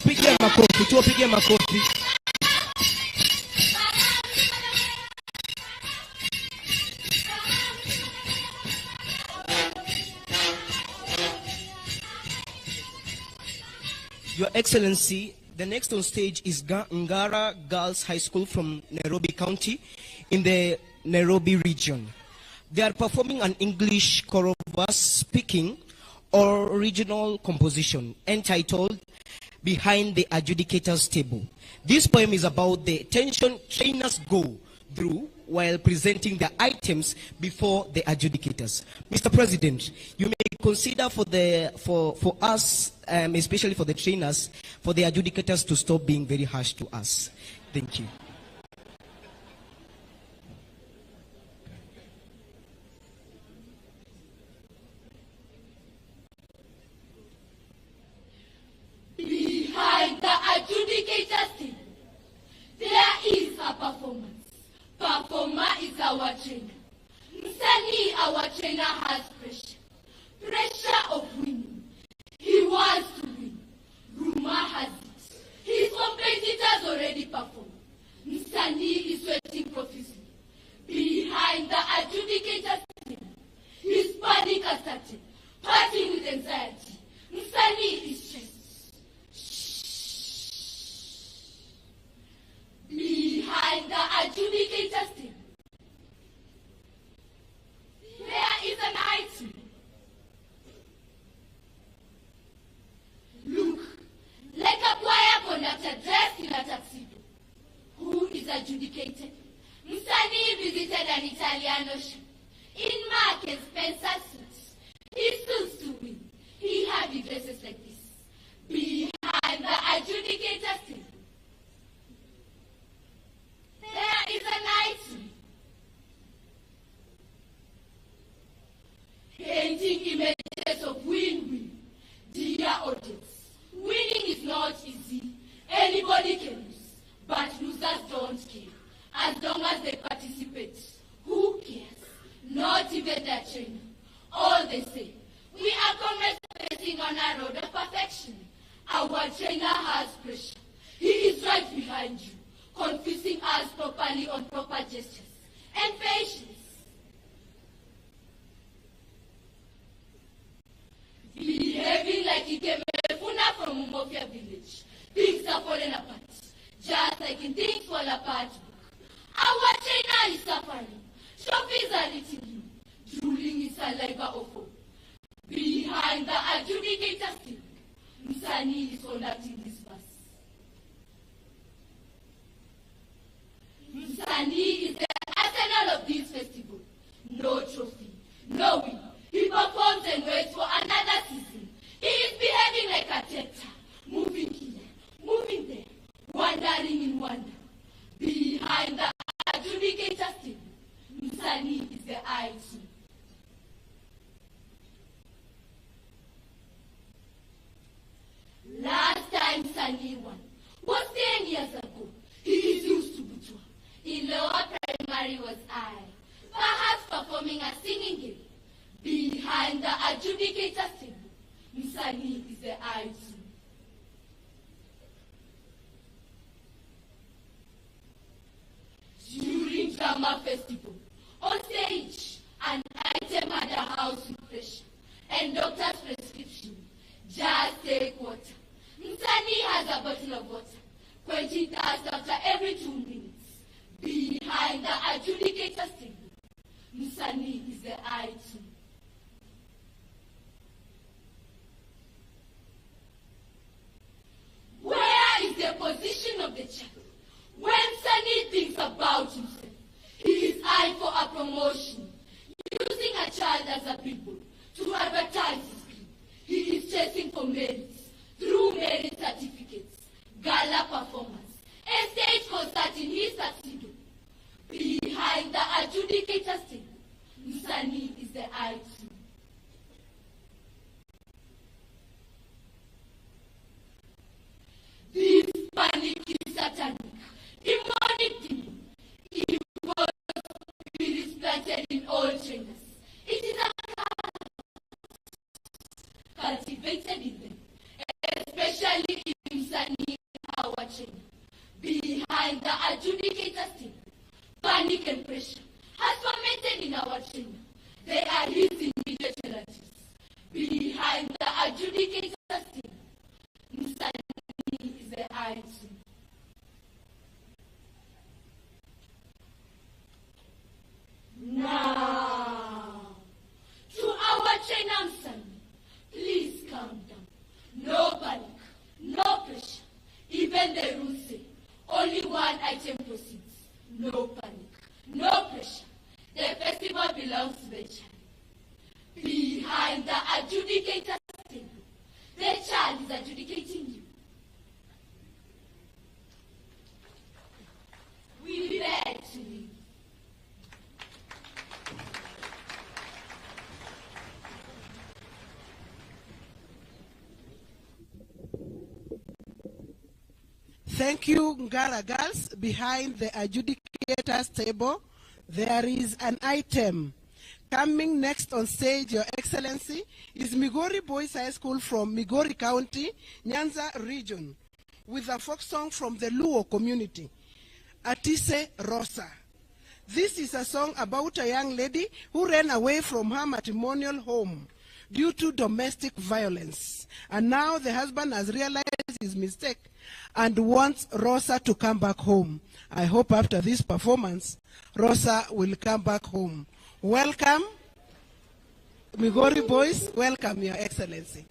Tuwapigie makofi. Your Excellency, the next on stage is Ngara Girls High School from Nairobi County in the Nairobi region. They are performing an English chorus speaking or original composition entitled Behind the Adjudicator's Table. This poem is about the tension trainers go through while presenting the items before the adjudicators. Mr. President, you may consider for us, especially for the trainers, for the adjudicators to stop being very harsh to us. Thank you. Behind the adjudicator's table, there is a performance. Performer is our trainer. Msanii, our trainer, has pressure. Pressure of winning. He wants to win. Rumor has it. His competitors already performed. Msanii is sweating profusely. Behind the adjudicator's table, his panic has started. Partying with anxiety. Msanii is stressed. Behind the adjudicator's table, there is an item. Look, like a choir conductor dressed in a tuxedo. Who is adjudicated? Msanii visited an Italian ocean. In Mark and Spencer suits. He suits to win. He had dresses like this. Behind the adjudicator's table, there is an item. Painting images of win-win. Dear audience, winning is not easy. Anybody can lose, but losers don't care. As long as they participate, who cares? Not even their trainer. All they say, we are comrades facing on a road of perfection. Our trainer has pressure. He is right behind you, confusing us properly on proper gestures and patience. Behaving like Ikemefuna from Umofia village. Things are falling apart, just like in Things Fall Apart book. Our trainer is suffering. Trophies are eating him, drooling his saliva of hope. Behind the adjudicator's table, Msanii is conducting this verse. Msanii is the arsenal of this festival. No trophy, no win. He performs and waits for another season. He is behaving like a theater, moving here, moving there, wandering in wonder. Behind the adjudicator's table, Msanii is the IT. Last time Msanii won was 10 years ago. He is used to Butwa. In lower primary was I, perhaps performing a singing game. Behind the adjudicator's table, Msanii is the IT. During drama festival, on stage, an item had a house with pressure and doctor's prescription. Just take water. Msanii has a bottle of water, quenching thirst after every 2 minutes. Behind the adjudicator's table, Msanii is the IT. Where is the position of the child? When Msanii thinks about himself, he is eyeing for a promotion, using a child as a billboard to advertise his dream. He is chasing for merits, through merit certificates, gala performance, a stage concert in his tuxedo. Behind the adjudicator's table, Msanii is the IT. This panic is satanic, demonic demon. Evil spirits planted in all trainers. It is a curse cultivated in them. adjudicator's team. Msanii is the IT. Now, to our trainer Msanii, please calm down. No panic, no pressure. Even the rules say only one item proceeds. No panic, no pressure. The festival belongs to the child. Behind the adjudicator's table, the child is adjudicating you. We beg to leave. Thank you, Ngara girls. Behind the adjudicator's table, there is an item. Coming next on stage, Your Excellency, is Migori Boys High School from Migori County, Nyanza region, with a folk song from the Luo community, Atise Rosa. This is a song about a young lady who ran away from her matrimonial home due to domestic violence. And now the husband has realized his mistake and wants Rosa to come back home. I hope after this performance, Rosa will come back home. Welcome, Migori Boys. Welcome, Your Excellency.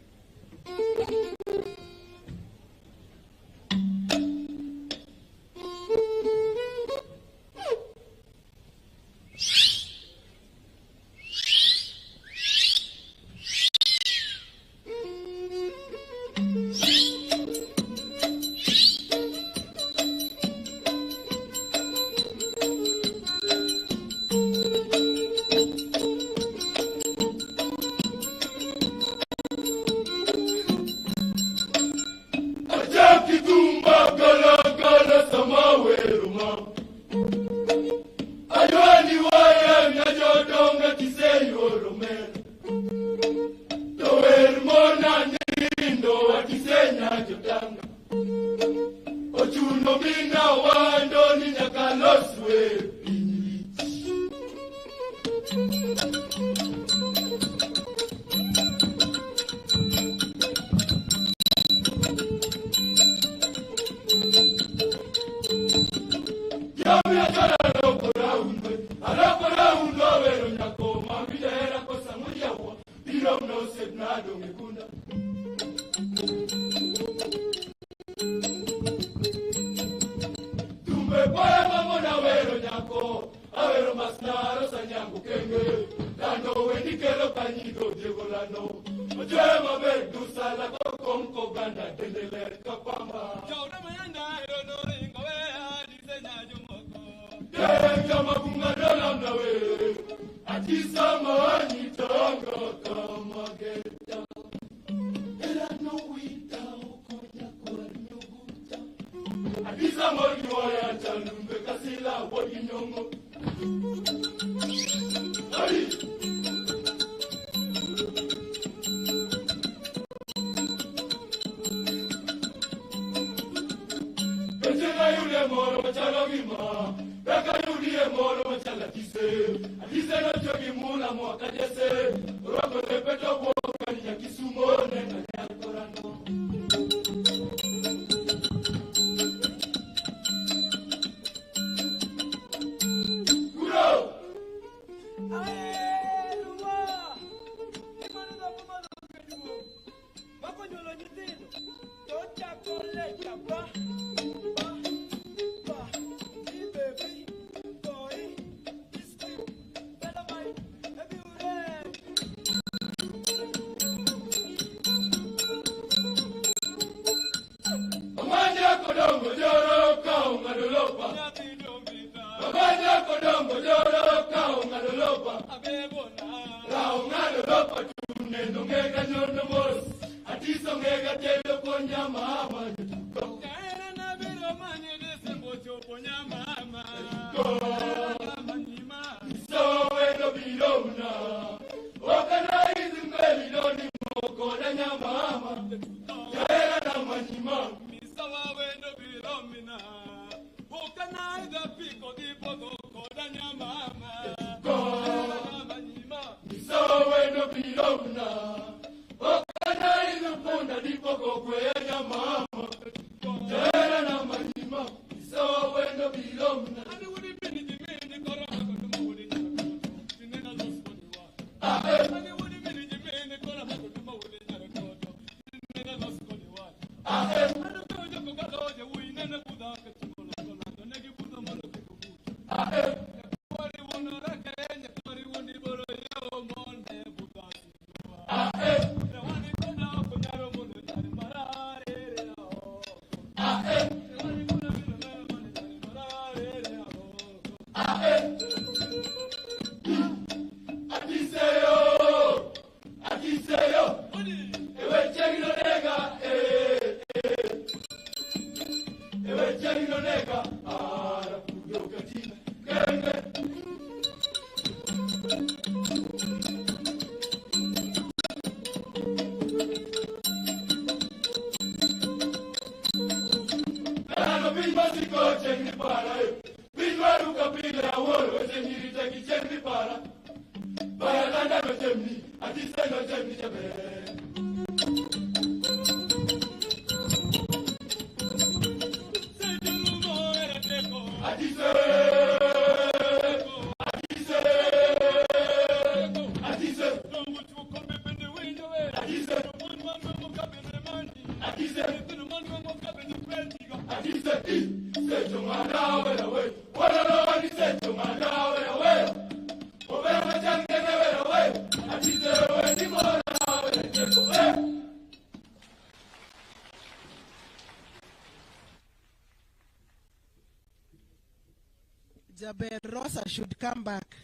Jaber Rosa should come back.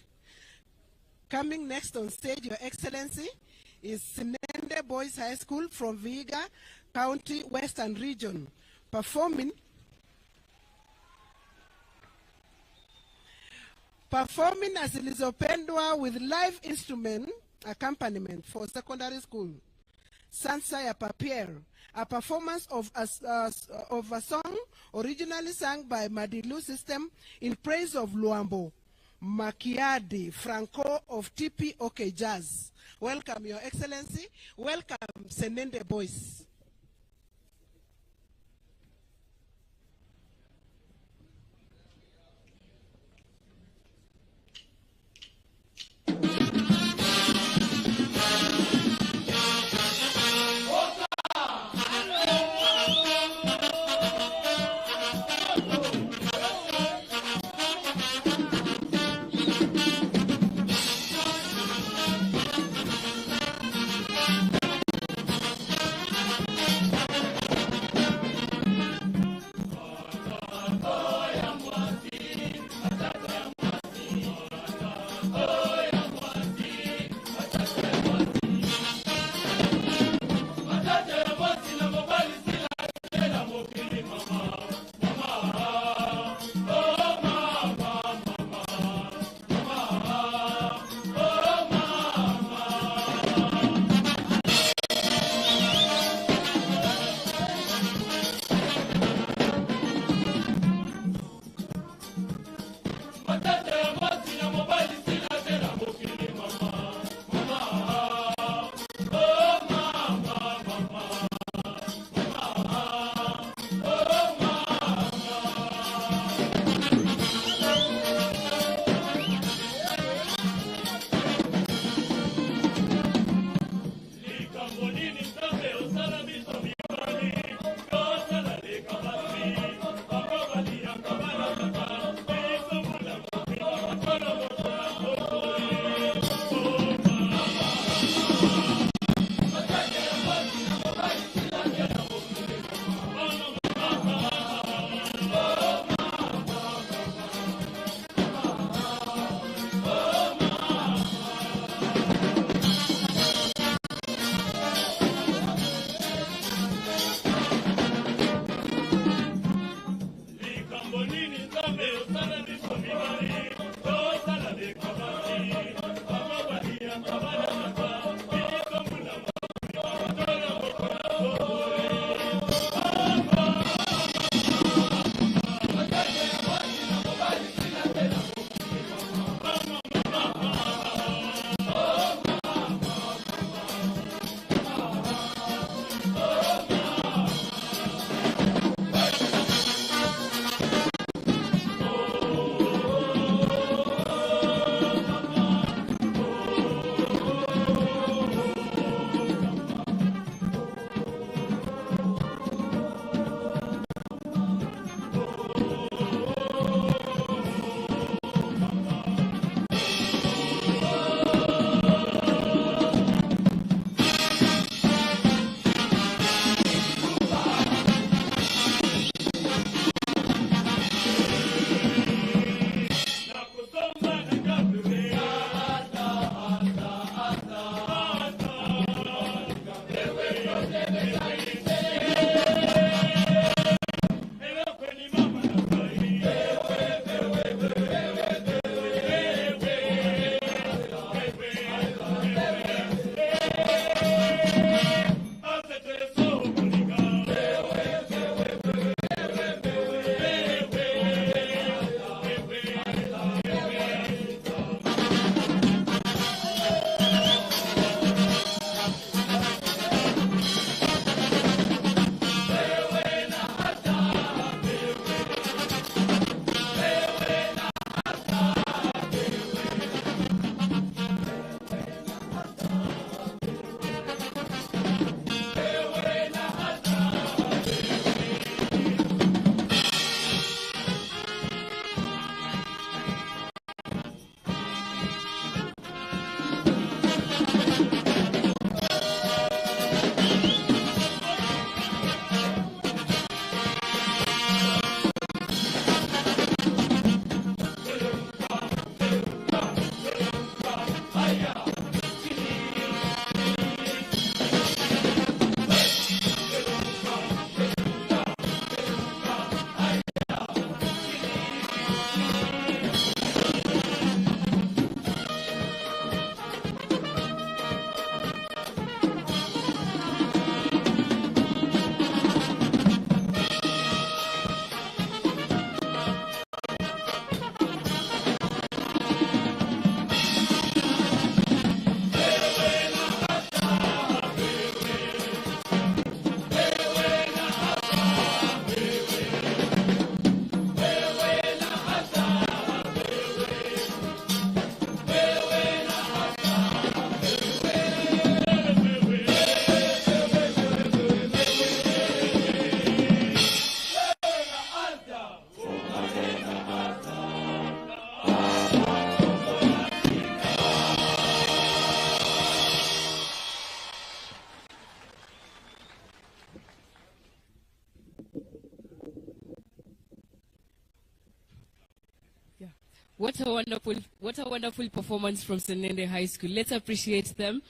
Coming next on stage, Your Excellency, is Sinende Boys High School from Vihiga County, Western Region, performing as Zilizopendwa with live instrument accompaniment for secondary school. Sansa ya Papier, a performance of a song originally sung by Madilu System in praise of Luambo Makiadi Franco of TPOK Jazz. Welcome, Your Excellency. Welcome, Senende Boys. What a wonderful performance from Senende High School. Let's appreciate them.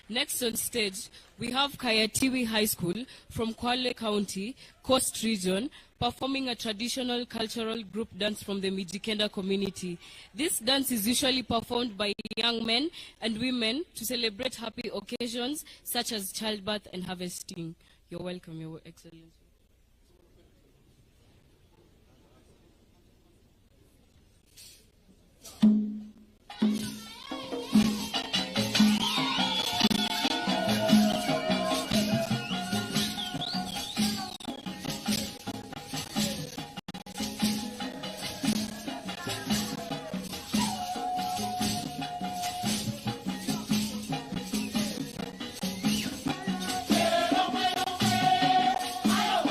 Next on stage, we have Kayatiwi High School from Kwale County, Coast Region, performing a traditional cultural group dance from the Mijikenda community. This dance is usually performed by young men and women to celebrate happy occasions such as childbirth and harvesting. You're welcome, Your Excellency. Ayo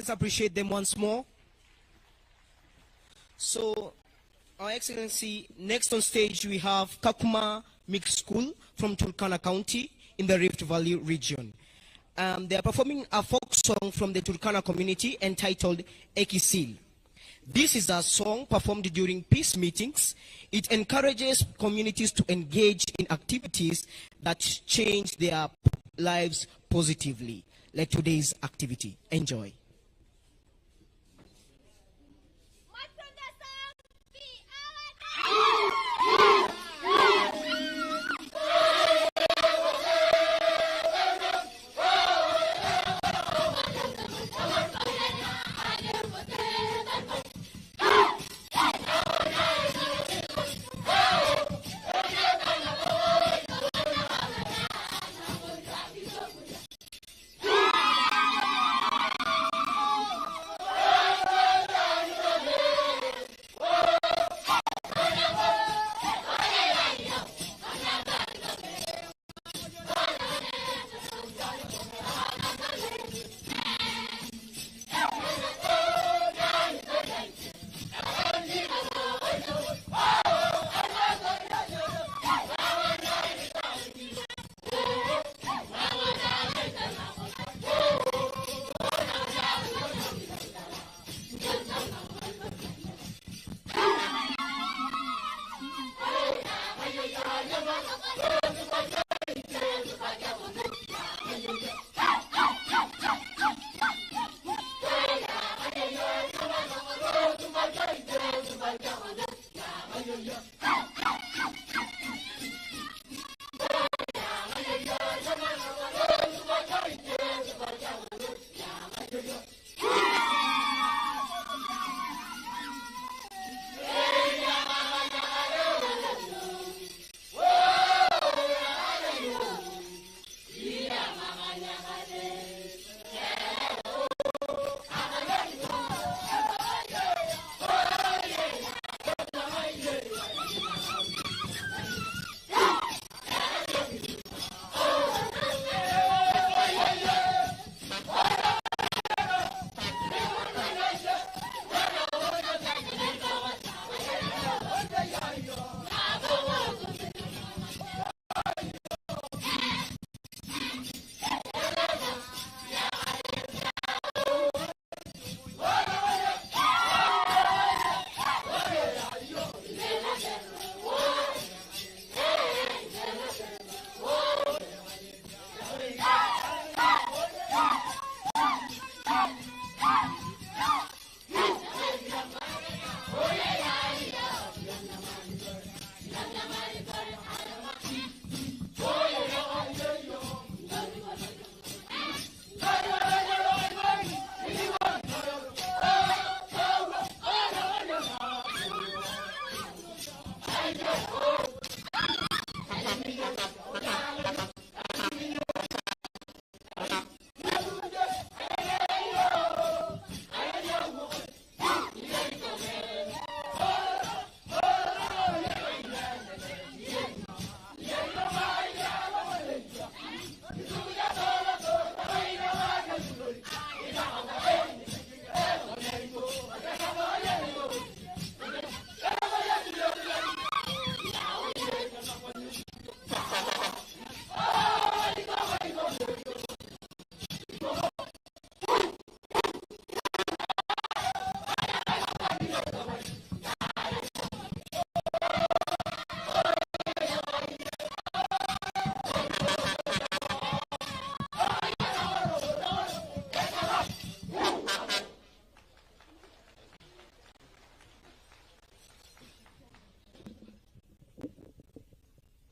Let's appreciate them once more. So, Our Excellency, next on stage we have Kakuma Mixed School from Turkana County in the Rift Valley region. They are performing a folk song from the Turkana community entitled Ekisil. This is a song performed during peace meetings. It encourages communities to engage in activities that change their lives positively, like today's activity. Enjoy.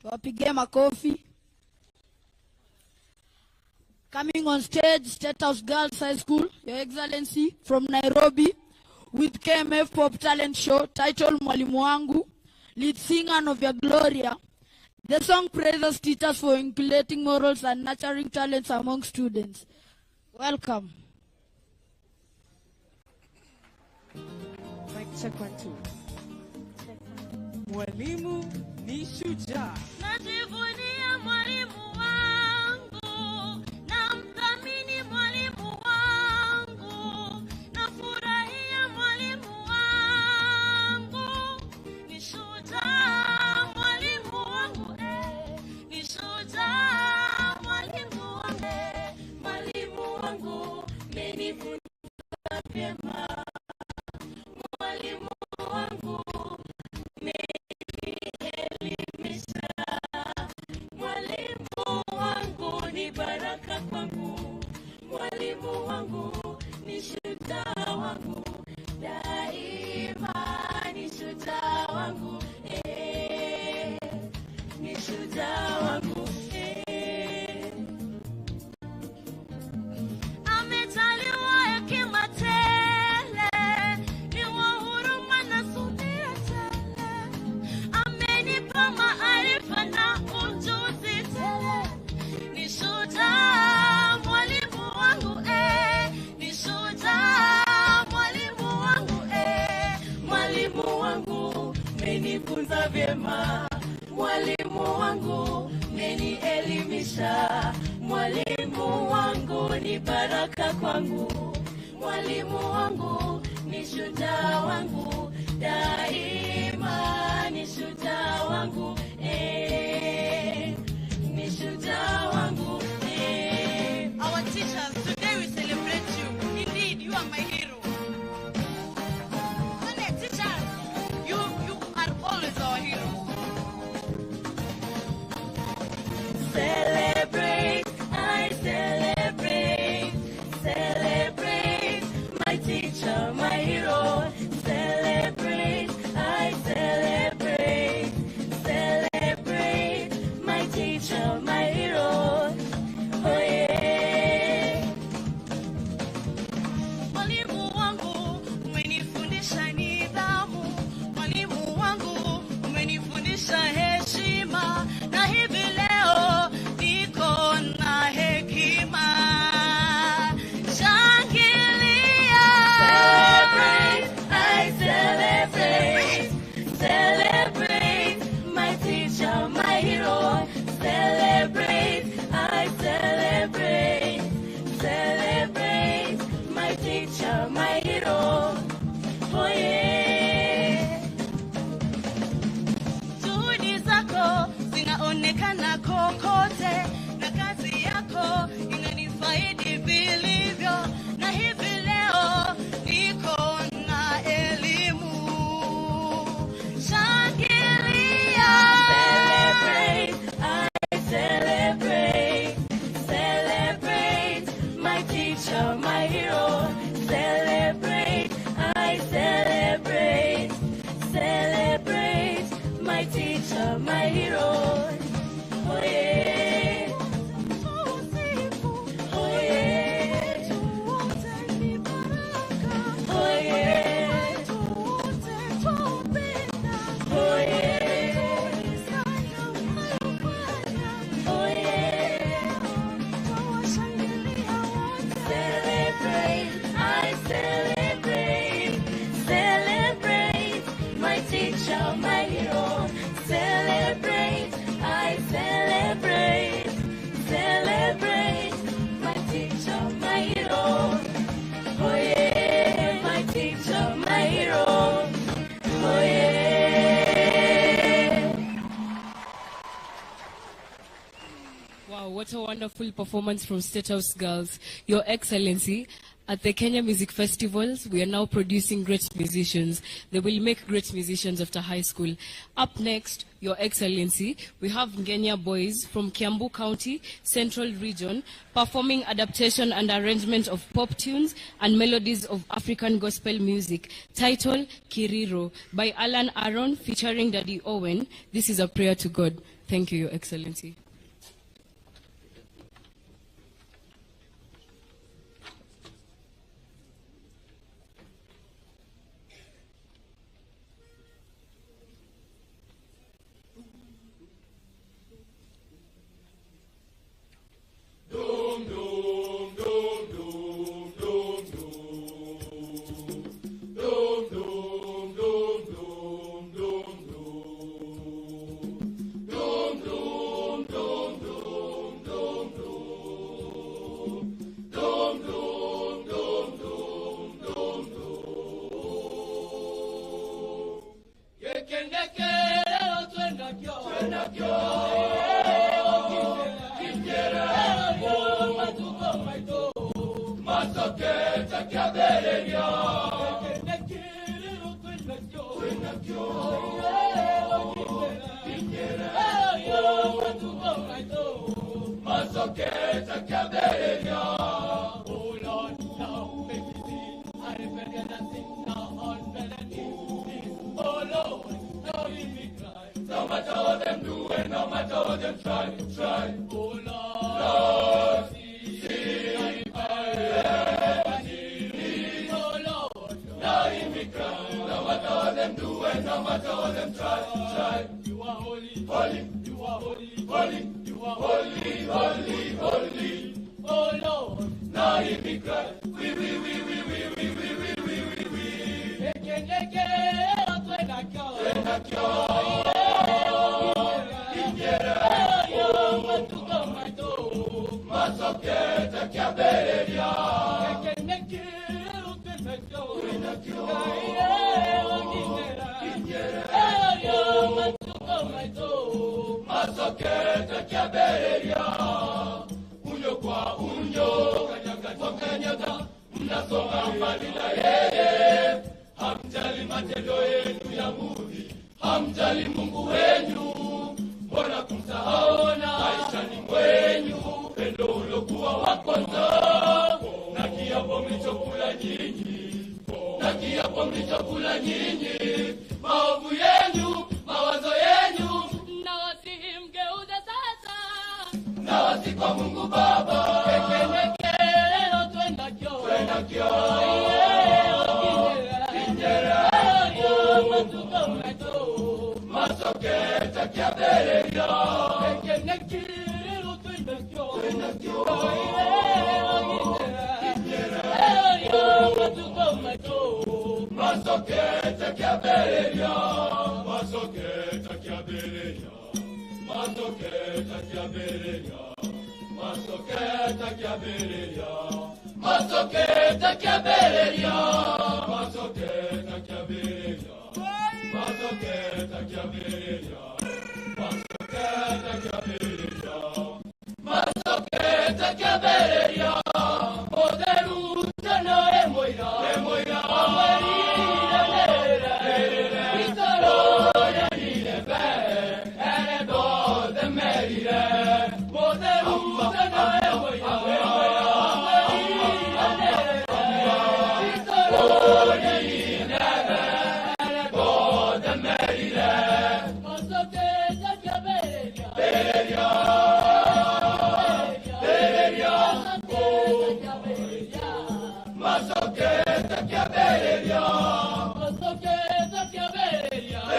Wapige makofi. Coming on stage, State House Girls High School, Your Excellency, from Nairobi, with KMF Pop Talent Show, titled Mwalimu Wangu, lead singer Novia Gloria. The song praises teachers for inculcating morals and nurturing talents among students. Welcome. Mic check 1 2. Mwalimu ni shujaa. Najivunia mwalimu wangu, namthamini mwalimu wangu. nimesoma vyema. Mwalimu wangu menielimisha, mwalimu wangu ni baraka kwangu, mwalimu wangu ni shujaa wangu, daima ni shujaa wangu, ni shujaa wangu. Our teachers, today we celebrate you. Indeed, you are my hero. Teachers, you are always our hero. Celebrate, I celebrate, celebrate my teacher, my hero. Celebrate, I celebrate, celebrate my teacher, my hero. Oh yeah. Mwalimu wangu umenifundisha nidhamu, mwalimu wangu umenifundisha heshima, na hivi leo niko na hekima. Shangilia. Celebrate, I celebrate, celebrate my teacher, my hero. Celebrate, I celebrate, celebrate my teacher, my hero. Oh yeah. Juhudi zako zinaonekana kokote, na kazi yako inanifaidi vilivyo, na hivi leo niko na elimu. Shangilia. Celebrate, I celebrate, celebrate my teacher, my hero. Celebrate, I celebrate, celebrate my teacher, my hero. Oh yeah. Oh yeah. Oh yeah. Oh yeah. Oh yeah. Celebrate, I celebrate, celebrate my teacher, my hero. Celebrate, I celebrate, celebrate my teacher, my hero. Oh yeah, my teacher, my hero. Oh yeah. Wow, what a wonderful performance from State House Girls. Your Excellency, at the Kenya Music Festivals, we are now producing great musicians. They will make great musicians after high school. Up next, Your Excellency, we have Ngenya Boys from Kiambu County, Central Region, performing adaptation and arrangement of pop tunes and melodies of African gospel music. Title, Kiriro, by Alan Aaron, featuring Daddy Owen. This is a prayer to God. Thank you, Your Excellency. No matter what them do and no matter what them try. Oh Lord, see I need. Oh Lord, now hear me cry. No matter what them do and no matter what them try. You are holy, holy. You are holy, holy. You are holy, holy, holy. Oh Lord, now hear me cry. We. Eke, twena kyo. masoketa kiabereria masoketa kiabereria unyo kwa unyo kanyaga kwa kanyaga mnasonga mbali na yeye hamjali matendo yenu ya mudhi hamjali Mungu wenu mbona kumsahaona maishani mwenyu pendo ulokuwa wa kwanza na kiapo mlichokula nyinyi na kiapo mlichokula nyinyi maovu yenu mawazo yenu na wasihi mgeuze sasa na wasi kwa Mungu Baba kekenekero twenda kyo Kinjera matuka mweto masoketa kiabereria kekenekero twenda kyo matuka mweto masoketa kiabereria masoketa kiabereria masoketa kiabereria masoketa kiabereria masoketa kiabereria masoketa kiabereria masoketa kiabereria masoketa kiabereria masoketa kiabereria poderu tano emoira amarira nere itoro ya nilebe ere do de merire poderu tano emoira amarira nere itoro ya nilebe ere do de merire masoketa kiabereria bereria masoketa kiabereria masoketa kiabereria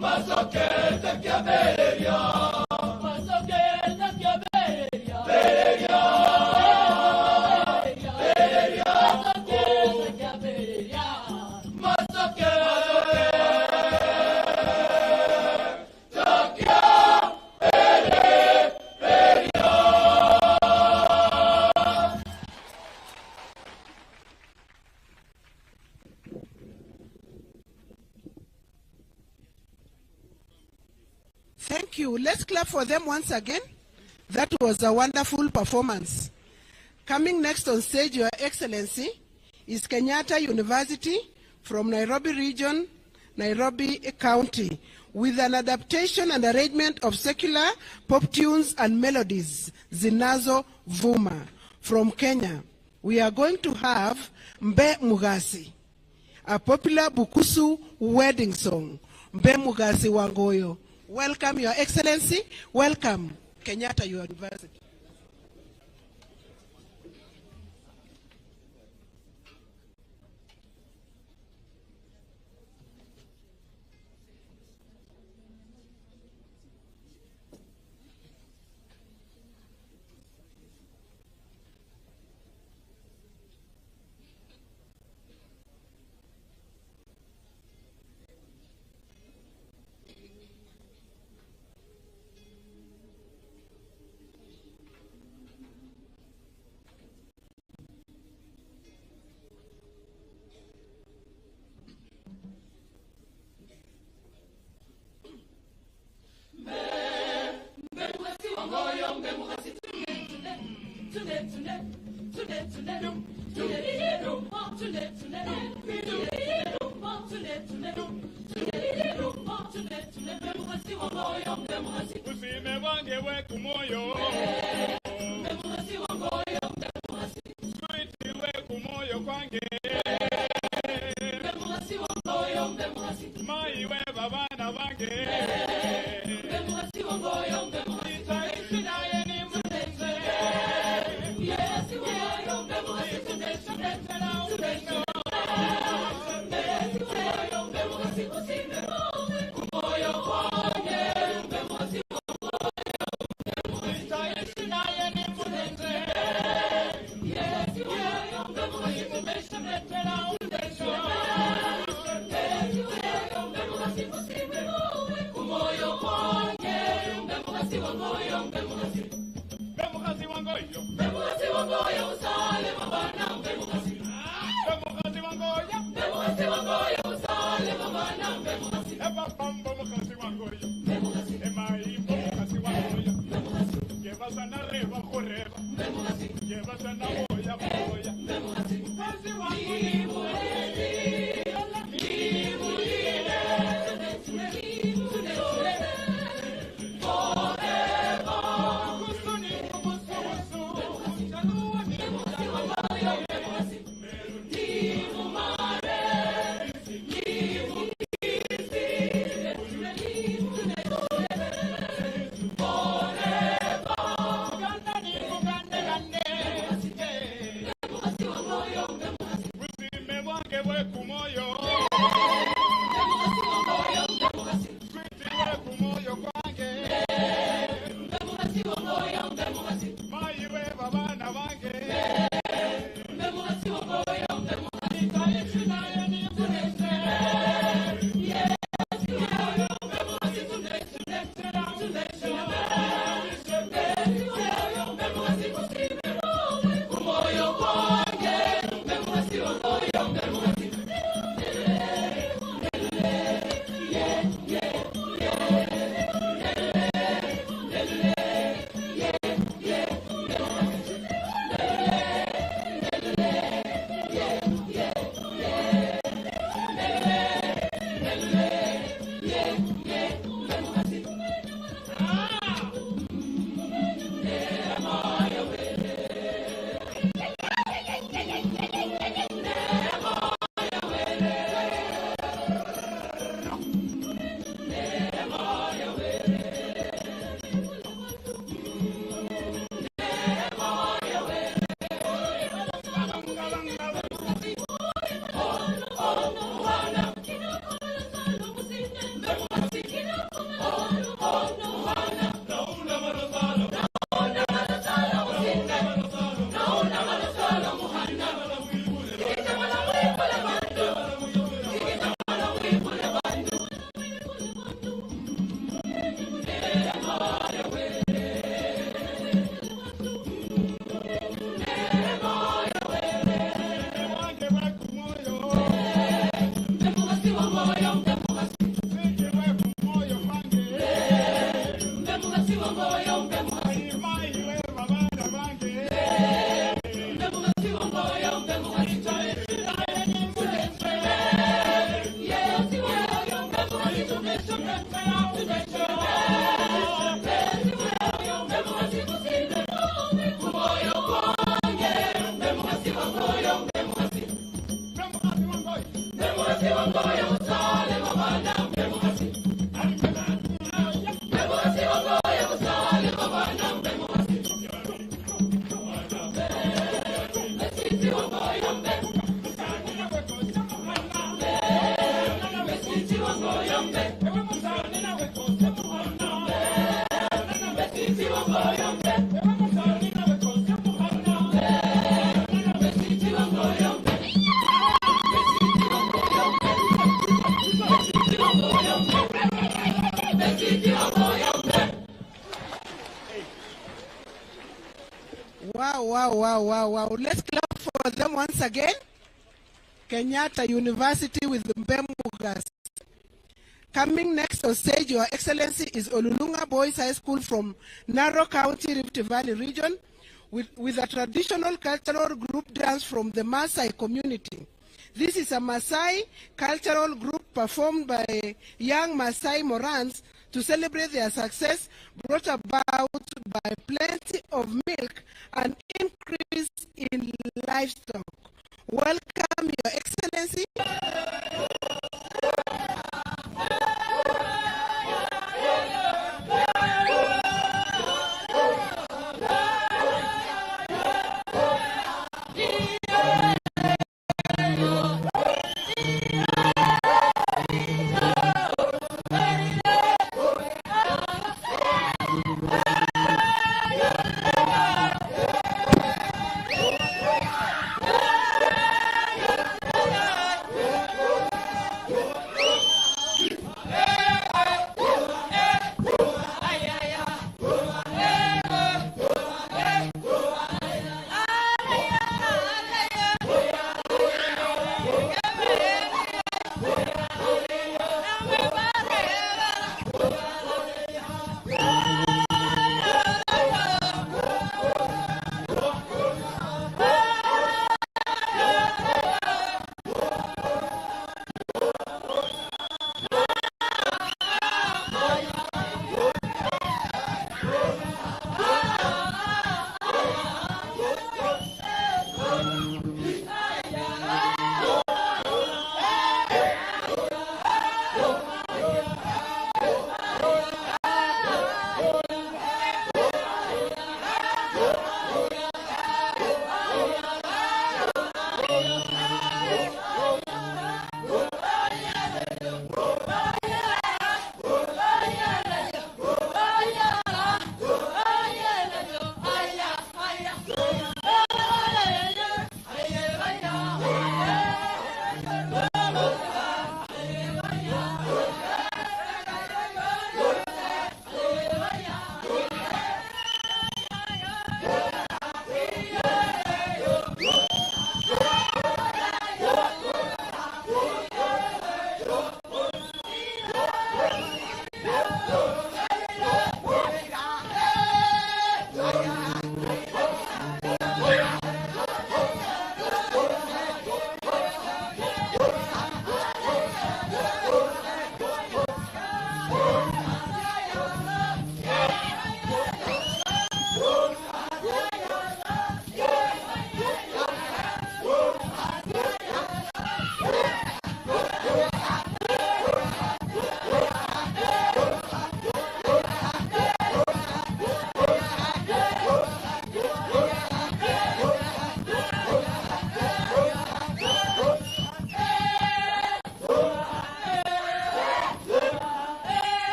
masoketa kiabereria masoketa kiabereria bereria Thank you. Let's clap for them once again. That was a wonderful performance. Coming next on stage, Your Excellency, is Kenyatta University from Nairobi Region, Nairobi County, with an adaptation and arrangement of secular pop tunes and melodies, Zinazo Vuma, from Kenya. We are going to have Mbe Mugasi, a popular Bukusu wedding song, Mbe Mugasi Wangoyo. Welcome, Your Excellency. Welcome, Kenyatta University. Wow. Let's clap for them once again. Kenyatta University with Mbemugas. Coming next on stage, Your Excellency, is Olulunga Boys High School from Narok County, Rift Valley region, with a traditional cultural group dance from the Maasai community. This is a Maasai cultural group performed by young Maasai Morans to celebrate their success brought about by plenty of milk and increase in livestock. Welcome, Your Excellency. Yeah.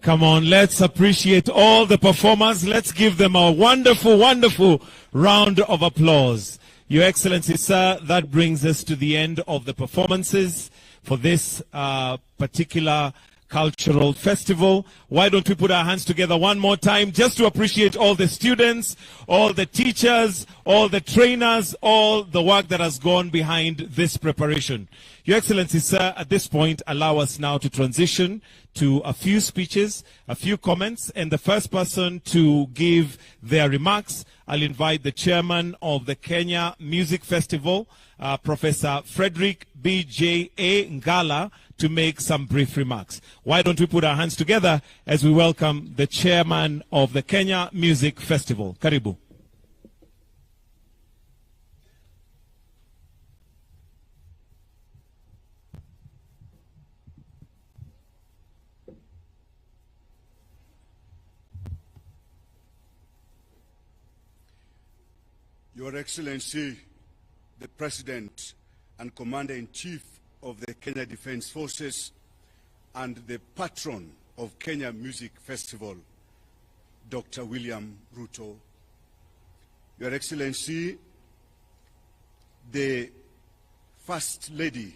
Come on, let's appreciate all the performers. Let's give them a wonderful, wonderful round of applause. Your Excellency, sir, that brings us to the end of the performances for this particular cultural festival. Why don't we put our hands together one more time just to appreciate all the students, all the teachers, all the trainers, all the work that has gone behind this preparation. Your Excellency, sir, at this point, allow us now to transition to a few speeches, a few comments, and the first person to give their remarks, I'll invite the chairman of the Kenya Music Festival, Professor Frederick B.J.A. Ngala, to make some brief remarks. Why don't we put our hands together as we welcome the chairman of the Kenya Music Festival. Karibu. Your Excellency, the President and Commander-in-Chief of the Kenya Defense Forces and the patron of Kenya Music Festival, Dr. William Ruto. Your Excellency, the First Lady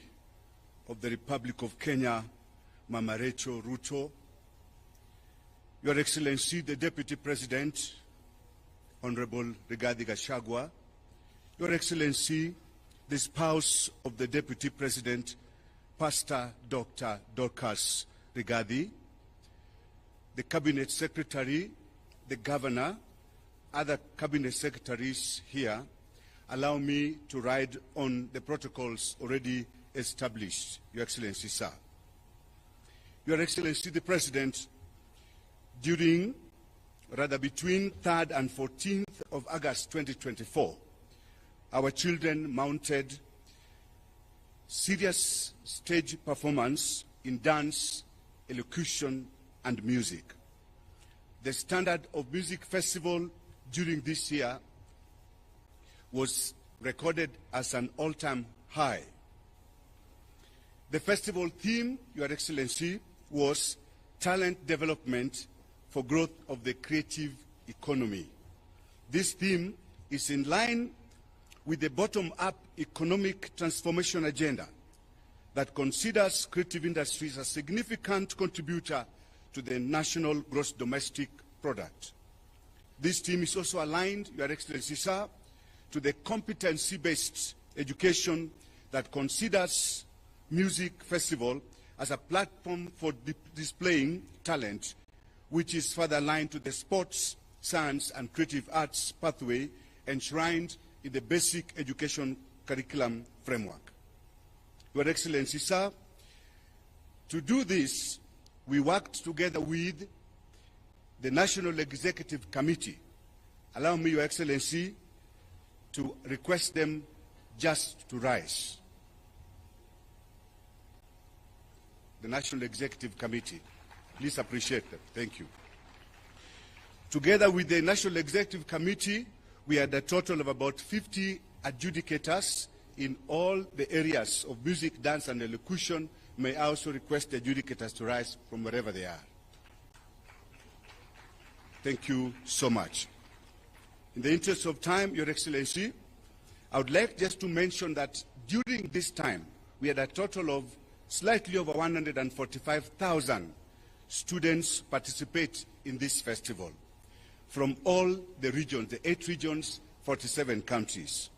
of the Republic of Kenya, Mama Rachel Ruto. Your Excellency, the Deputy President, Honorable Rigathi Gachagua. Your Excellency, the spouse of the Deputy President, Pastor Dr. Dorcas Rigathi, the Cabinet Secretary, the Governor, other Cabinet Secretaries here, allow me to ride on the protocols already established, Your Excellency, sir. Your Excellency, the President, between 3rd and 14th of August 2024, our children mounted serious stage performance in dance, elocution, and music. The standard of music festival during this year was recorded as an all-time high. The festival theme, Your Excellency, was talent development for growth of the creative economy. This theme is in line with the bottom-up economic transformation agenda that considers creative industries a significant contributor to the national gross domestic product. This theme is also aligned, Your Excellency, sir, to the competency-based education that considers music festival as a platform for displaying talent, which is further aligned to the sports, science, and creative arts pathway enshrined in the basic education curriculum framework. Your Excellency, sir, to do this, we worked together with the National Executive Committee. Allow me, Your Excellency, to request them just to rise. The National Executive Committee. Please appreciate them. Thank you. Together with the National Executive Committee, we had a total of about 50 adjudicators in all the areas of music, dance, and elocution. May I also request the adjudicators to rise from wherever they are. Thank you so much. In the interest of time, Your Excellency, I would like just to mention that during this time, we had a total of slightly over 145,000 students participate in this festival from all the regions, the 8 regions, 47 countries.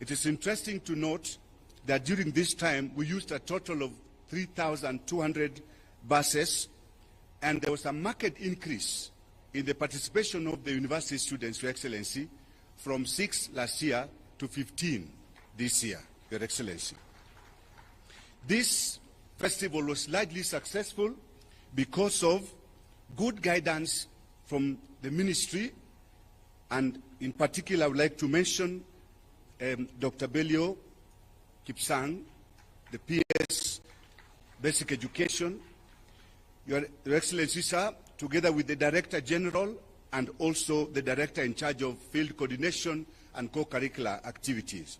It is interesting to note that during this time, we used a total of 3,200 buses, and there was a marked increase in the participation of the university students, Your Excellency, from 6 last year to 15 this year, Your Excellency. This festival was largely successful because of good guidance from the ministry, and in particular, I would like to mention Dr. Belio Kipsang, the PS Basic Education. Your Excellency, sir, together with the Director General and also the Director in charge of Field Coordination and Co-Curricular Activities.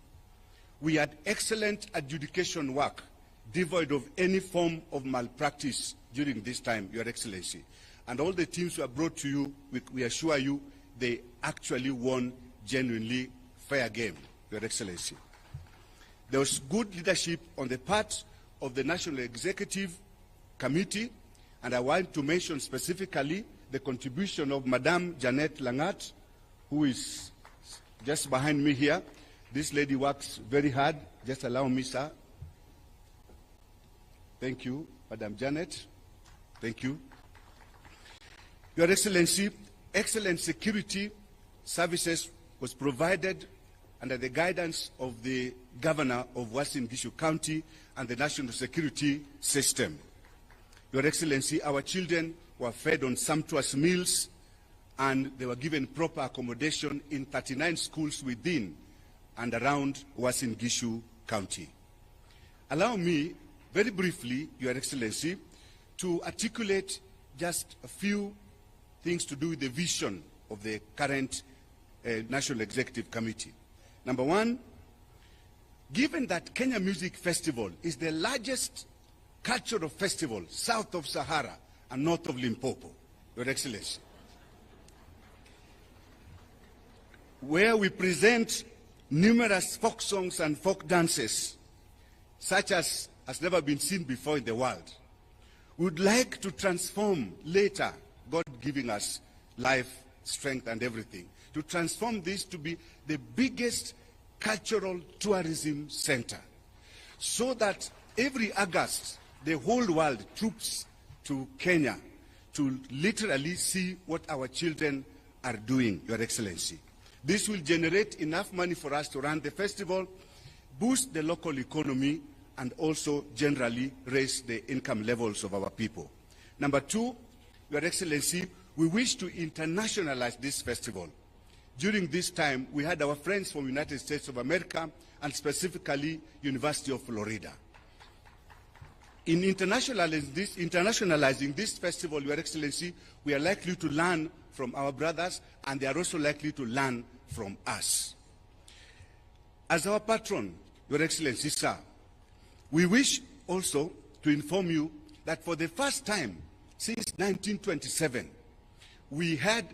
We had excellent adjudication work, devoid of any form of malpractice during this time, Your Excellency. And all the teams were brought to you, we assure you, they actually won genuinely fair game, Your Excellency. There was good leadership on the part of the National Executive Committee, and I want to mention specifically the contribution of Madame Janet Langat, who is just behind me here. This lady works very hard. Just allow me, sir. Thank you, Madame Janet. Thank you. Your Excellency, excellent security services was provided under the guidance of the Governor of Uasin Gishu County and the National Security System. Your Excellency, our children were fed on sumptuous meals and they were given proper accommodation in 39 schools within and around Uasin Gishu County. Allow me, very briefly, Your Excellency, to articulate just a few things to do with the vision of the current National Executive Committee. Number one, given that Kenya Music Festival is the largest cultural festival south of Sahara and north of Limpopo, Your Excellency, where we present numerous folk songs and folk dances, such as has never been seen before in the world. We would like to transform later, God giving us life, strength, and everything, to transform this to be the biggest cultural tourism center, so that every August, the whole world troops to Kenya to literally see what our children are doing, Your Excellency. This will generate enough money for us to run the festival, boost the local economy, and also generally raise the income levels of our people. Number two, Your Excellency, we wish to internationalize this festival. During this time, we had our friends from the United States of America and specifically University of Florida. In internationalizing this festival, Your Excellency, we are likely to learn from our brothers, and they are also likely to learn from us. As our patron, Your Excellency, sir, we wish also to inform you that for the first time since 1927, we had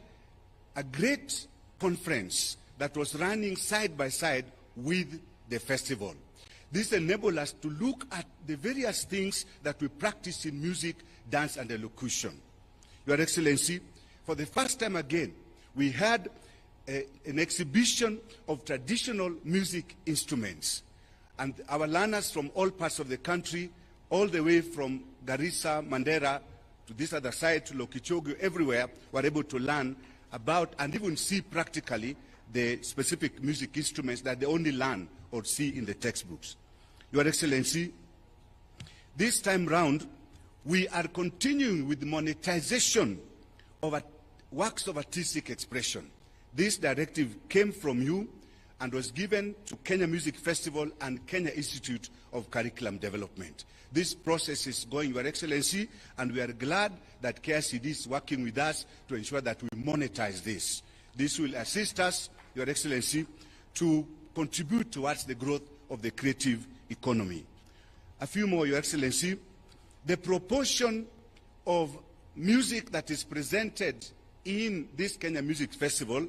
a great conference that was running side by side with the festival. This enabled us to look at the various things that we practice in music, dance, and elocution. Your Excellency, for the first time again, we had an exhibition of traditional music instruments. And our learners from all parts of the country all the way from Garissa, Mandera, to this other side, to Lokichogu, everywhere, were able to learn about and even see practically the specific music instruments that they only learn or see in the textbooks. Your Excellency, this time round, we are continuing with the monetization of works of artistic expression. This directive came from you and was given to Kenya Music Festival and Kenya Institute of Curriculum Development. This process is going, Your Excellency, and we are glad that KICD is working with us to ensure that we monetize this. This will assist us, Your Excellency, to contribute towards the growth of the creative economy. A few more, Your Excellency. The proportion of music that is presented in this Kenya Music Festival,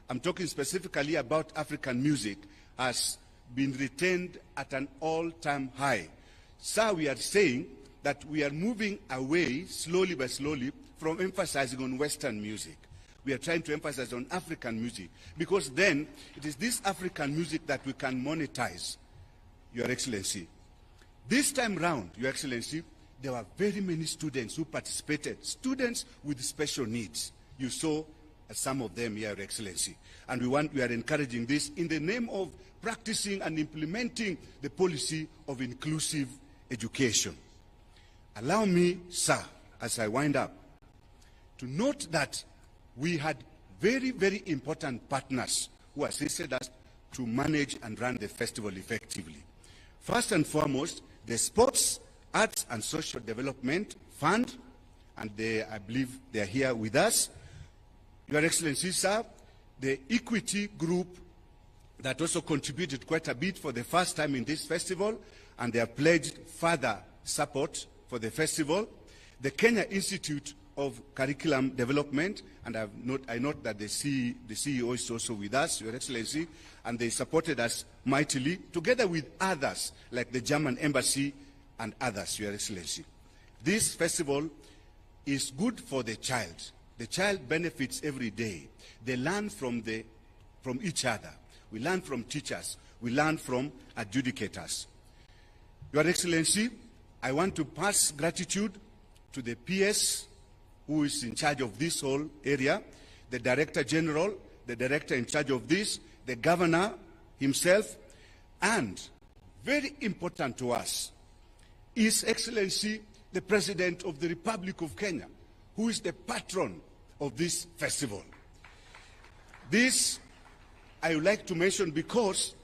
I'm talking specifically about African music, has been retained at an all-time high. Sir, we are saying that we are moving away, slowly by slowly, from emphasizing on Western music. We are trying to emphasize on African music, because then it is this African music that we can monetize, Your Excellency. This time round, Your Excellency, there were very many students who participated, students with special needs. You saw some of them here, Your Excellency. And we are encouraging this in the name of practicing and implementing the policy of inclusive education. Allow me, sir, as I wind up, to note that we had very, very important partners who assisted us to manage and run the festival effectively. First and foremost, the Sports, Arts and Social Development Fund, and I believe they are here with us. Your Excellency, sir, the Equity Group that also contributed quite a bit for the first time in this festival, and they have pledged further support for the festival. The Kenya Institute of Curriculum Development, and I note that the CEO is also with us, Your Excellency, and they supported us mightily, together with others, like the German Embassy and others, Your Excellency. This festival is good for the child. The child benefits every day. They learn from each other. We learn from teachers. We learn from adjudicators. Your Excellency, I want to pass gratitude to the PS who is in charge of this whole area, the Director General, the Director in charge of this, the Governor himself, and very important to us, His Excellency, the President of the Republic of Kenya, who is the patron of this festival. This I would like to mention because,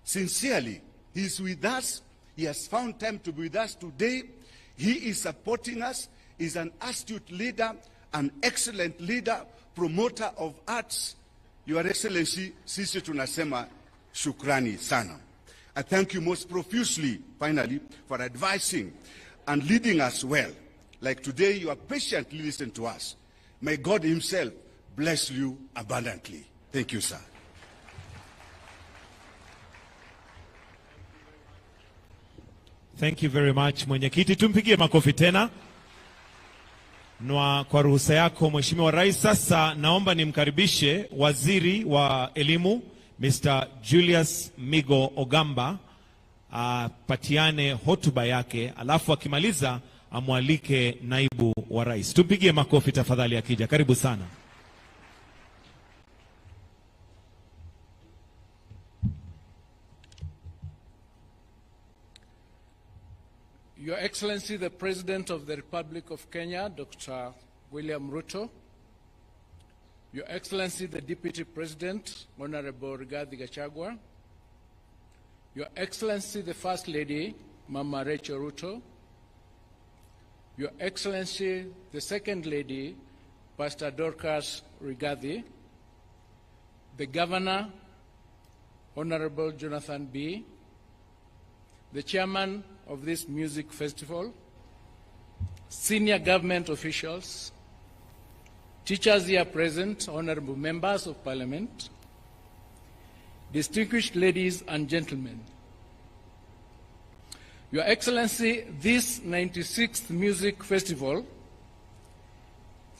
sincerely, he is with us. He has found time to be with us today. He is supporting us. He is an astute leader, an excellent leader, promoter of arts. Your Excellency, sisi tunasema shukrani sana. I thank you most profusely, finally, for advising and leading us well. Like today, you are patiently listening to us. May God himself bless you abundantly. Thank you, sir. Thank you very much, Mwenyekiti. Tumpigie makofi tena. Na kwa ruhusa yako, Mheshimiwa Rais, sasa naomba nimkaribishe Waziri wa Elimu, Mr. Julius Migo Ogamba, patiane hotuba yake, alafu akimaliza amwalike naibu wa rais. Tumpigie makofi tafadhali akija. Karibu sana. Your Excellency, the President of the Republic of Kenya, Dr. William Ruto, Your Excellency, the Deputy President, Honorable Gachagua, Your Excellency, the First Lady, Mama Rachel Ruto, Your Excellency, the Second Lady, Pastor Dorcas Rigathi, the Governor, Honorable Jonathan B., the Chairman of this music festival, senior government officials, teachers here present, honorable members of Parliament, distinguished ladies and gentlemen. Your Excellency, this 96th Music Festival,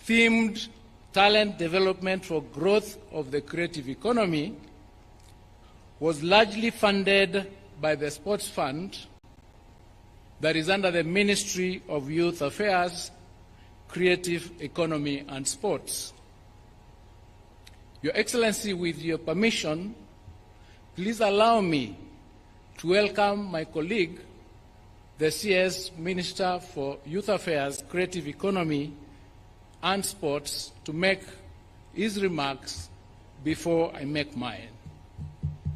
themed Talent Development for Growth of the Creative Economy, was largely funded by the Sports Fund that is under the Ministry of Youth Affairs, Creative Economy and Sports. Your Excellency, with your permission, please allow me to welcome my colleague, the CS Minister for Youth Affairs, Creative Economy and Sports, to make his remarks before I make mine.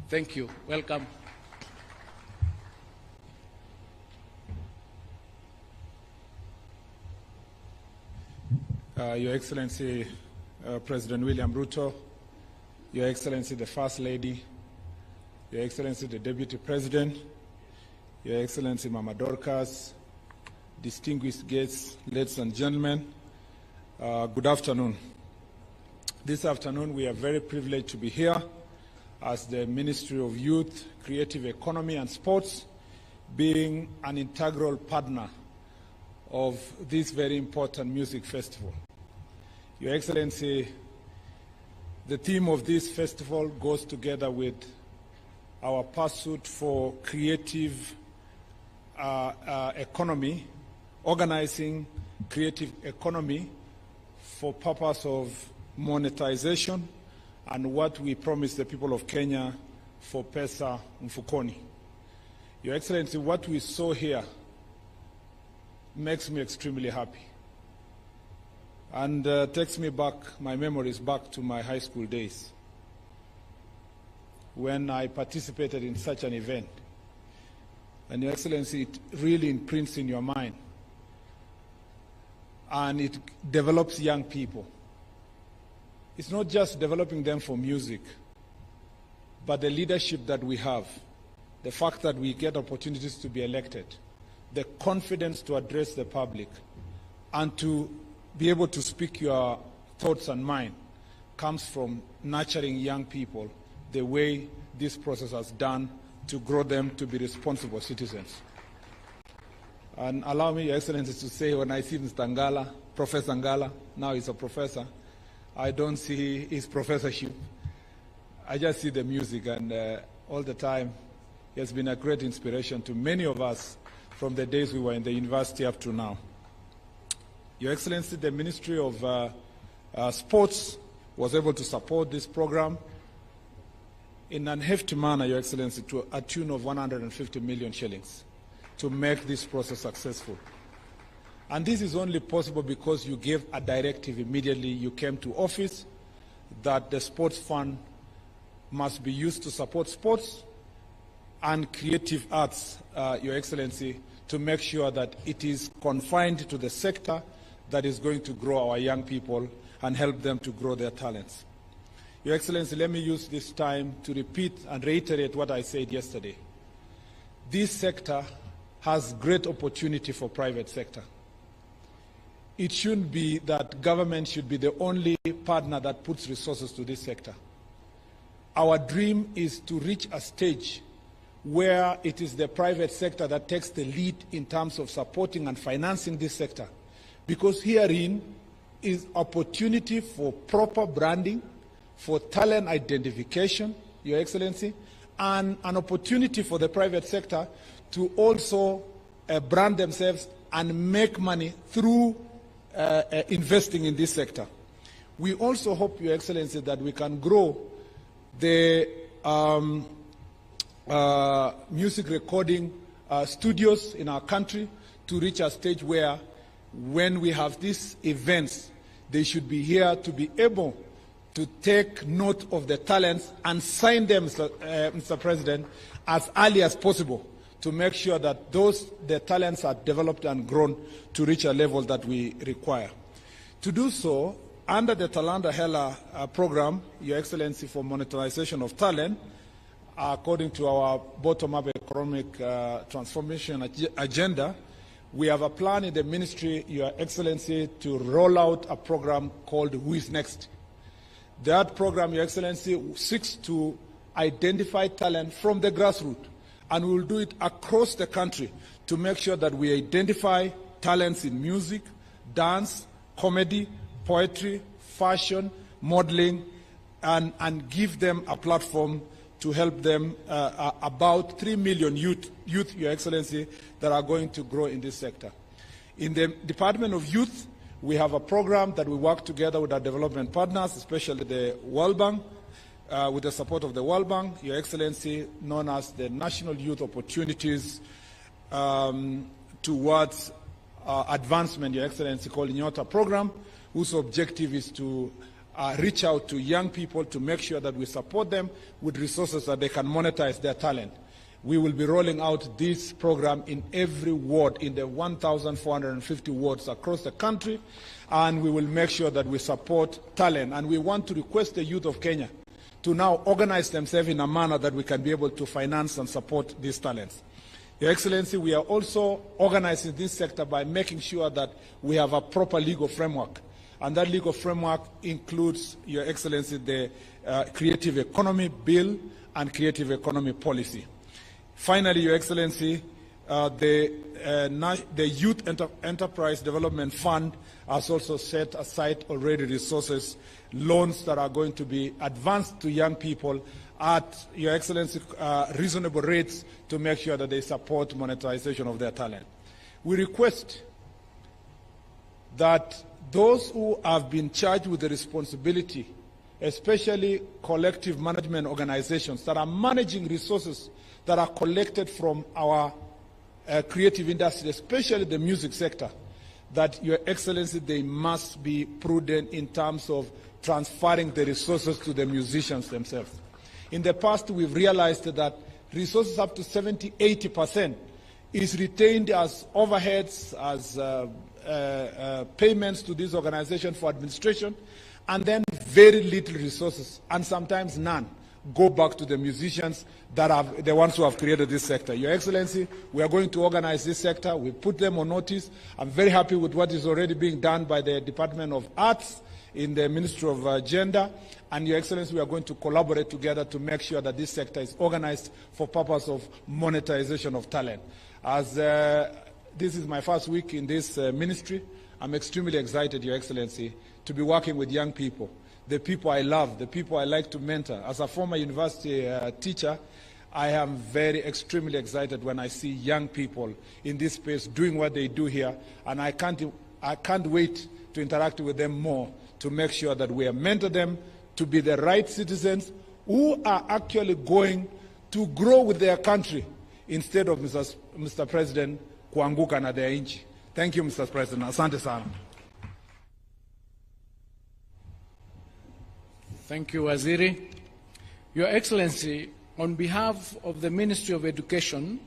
Thank you. Welcome. Your Excellency, President William Ruto, Your Excellency, the First Lady, Your Excellency, the Deputy President, Your Excellency, Mama Dorcas, distinguished guests, ladies and gentlemen, good afternoon. This afternoon, we are very privileged to be here as the Ministry of Youth, Creative Economy and Sports, being an integral partner of this very important music festival. Your Excellency, the theme of this festival goes together with our pursuit for creative economy, organizing creative economy for purpose of monetization and what we promise the people of Kenya for Pesa Mfukoni. Your Excellency, what we saw here makes me extremely happy and takes me back, my memories back to my high school days when I participated in such an event. And Your Excellency, it really imprints in your mind and it develops young people. It's not just developing them for music, but the leadership that we have, the fact that we get opportunities to be elected, the confidence to address the public and to be able to speak your thoughts and mind comes from nurturing young people the way this process has done to grow them to be responsible citizens. And allow me, Your Excellency, to say when I see Mr. Ngala, Professor Ngala, now he's a professor, I don't see his professorship. I just see the music, and all the time he has been a great inspiration to many of us from the days we were in the university up to now. Your Excellency, the Ministry of Sports was able to support this program in an hefty manner, Your Excellency, to a tune of 150 million shillings to make this process successful. And this is only possible because you gave a directive immediately you came to office that the sports fund must be used to support sports and creative arts, Your Excellency, to make sure that it is confined to the sector that is going to grow our young people and help them to grow their talents. Your Excellency, let me use this time to repeat and reiterate what I said yesterday. This sector has great opportunity for private sector. It shouldn't be that government should be the only partner that puts resources to this sector. Our dream is to reach a stage where it is the private sector that takes the lead in terms of supporting and financing this sector. Because herein is opportunity for proper branding, for talent identification, Your Excellency, and an opportunity for the private sector to also brand themselves and make money through investing in this sector. We also hope, Your Excellency, that we can grow the music recording studios in our country to reach a stage where when we have these events, they should be here to be able to take note of the talents and sign them, Mr. President, as early as possible to make sure that the talents are developed and grown to reach a level that we require. To do so, under the Talanta Hela program, Your Excellency, for monetization of talent, according to our bottom-up economic transformation agenda, we have a plan in the ministry, Your Excellency, to roll out a program called Who is Next. That program, Your Excellency, seeks to identify talent from the grassroots, and we will do it across the country to make sure that we identify talents in music, dance, comedy, poetry, fashion, modeling, and give them a platform to help them, about 3 million youth, Your Excellency, that are going to grow in this sector. In the Department of Youth, we have a program that we work together with our development partners, especially the World Bank, with the support of the World Bank, Your Excellency, known as the National Youth Opportunities towards Advancement, Your Excellency, called Nyota program, whose objective is to reach out to young people to make sure that we support them with resources that they can monetize their talent. We will be rolling out this program in every ward, in the 1,450 wards across the country, and we will make sure that we support talent. And we want to request the youth of Kenya to now organize themselves in a manner that we can be able to finance and support these talents. Your Excellency, we are also organizing this sector by making sure that we have a proper legal framework. And that legal framework includes, Your Excellency, the Creative Economy Bill and Creative Economy Policy. Finally, Your Excellency, the Youth Enterprise Development Fund has also set aside already resources, loans that are going to be advanced to young people at, Your Excellency, reasonable rates to make sure that they support monetization of their talent. We request that those who have been charged with the responsibility, especially collective management organizations that are managing resources that are collected from our creative industry, especially the music sector, that, Your Excellency, they must be prudent in terms of transferring the resources to the musicians themselves. In the past, we've realized that resources up to 70–80% is retained as overheads, as payments to these organizations for administration, and then very little resources, and sometimes none, go back to the musicians that are the ones who have created this sector. Your Excellency, we are going to organize this sector. We put them on notice. I'm very happy with what is already being done by the Department of Arts in the Ministry of Gender. And Your Excellency, we are going to collaborate together to make sure that this sector is organized for purpose of monetization of talent. As this is my first week in this ministry, I'm extremely excited, Your Excellency, to be working with young people, the people I love, the people I like to mentor. As a former university teacher, I am extremely excited when I see young people in this space doing what they do here, and I can't wait to interact with them more to make sure that we mentor them to be the right citizens who are actually going to grow with their country instead of, Mr. President, kuanguka na their inchi. Thank you, Mr. President. Asante sana. Thank you, Waziri. Your Excellency, on behalf of the Ministry of Education,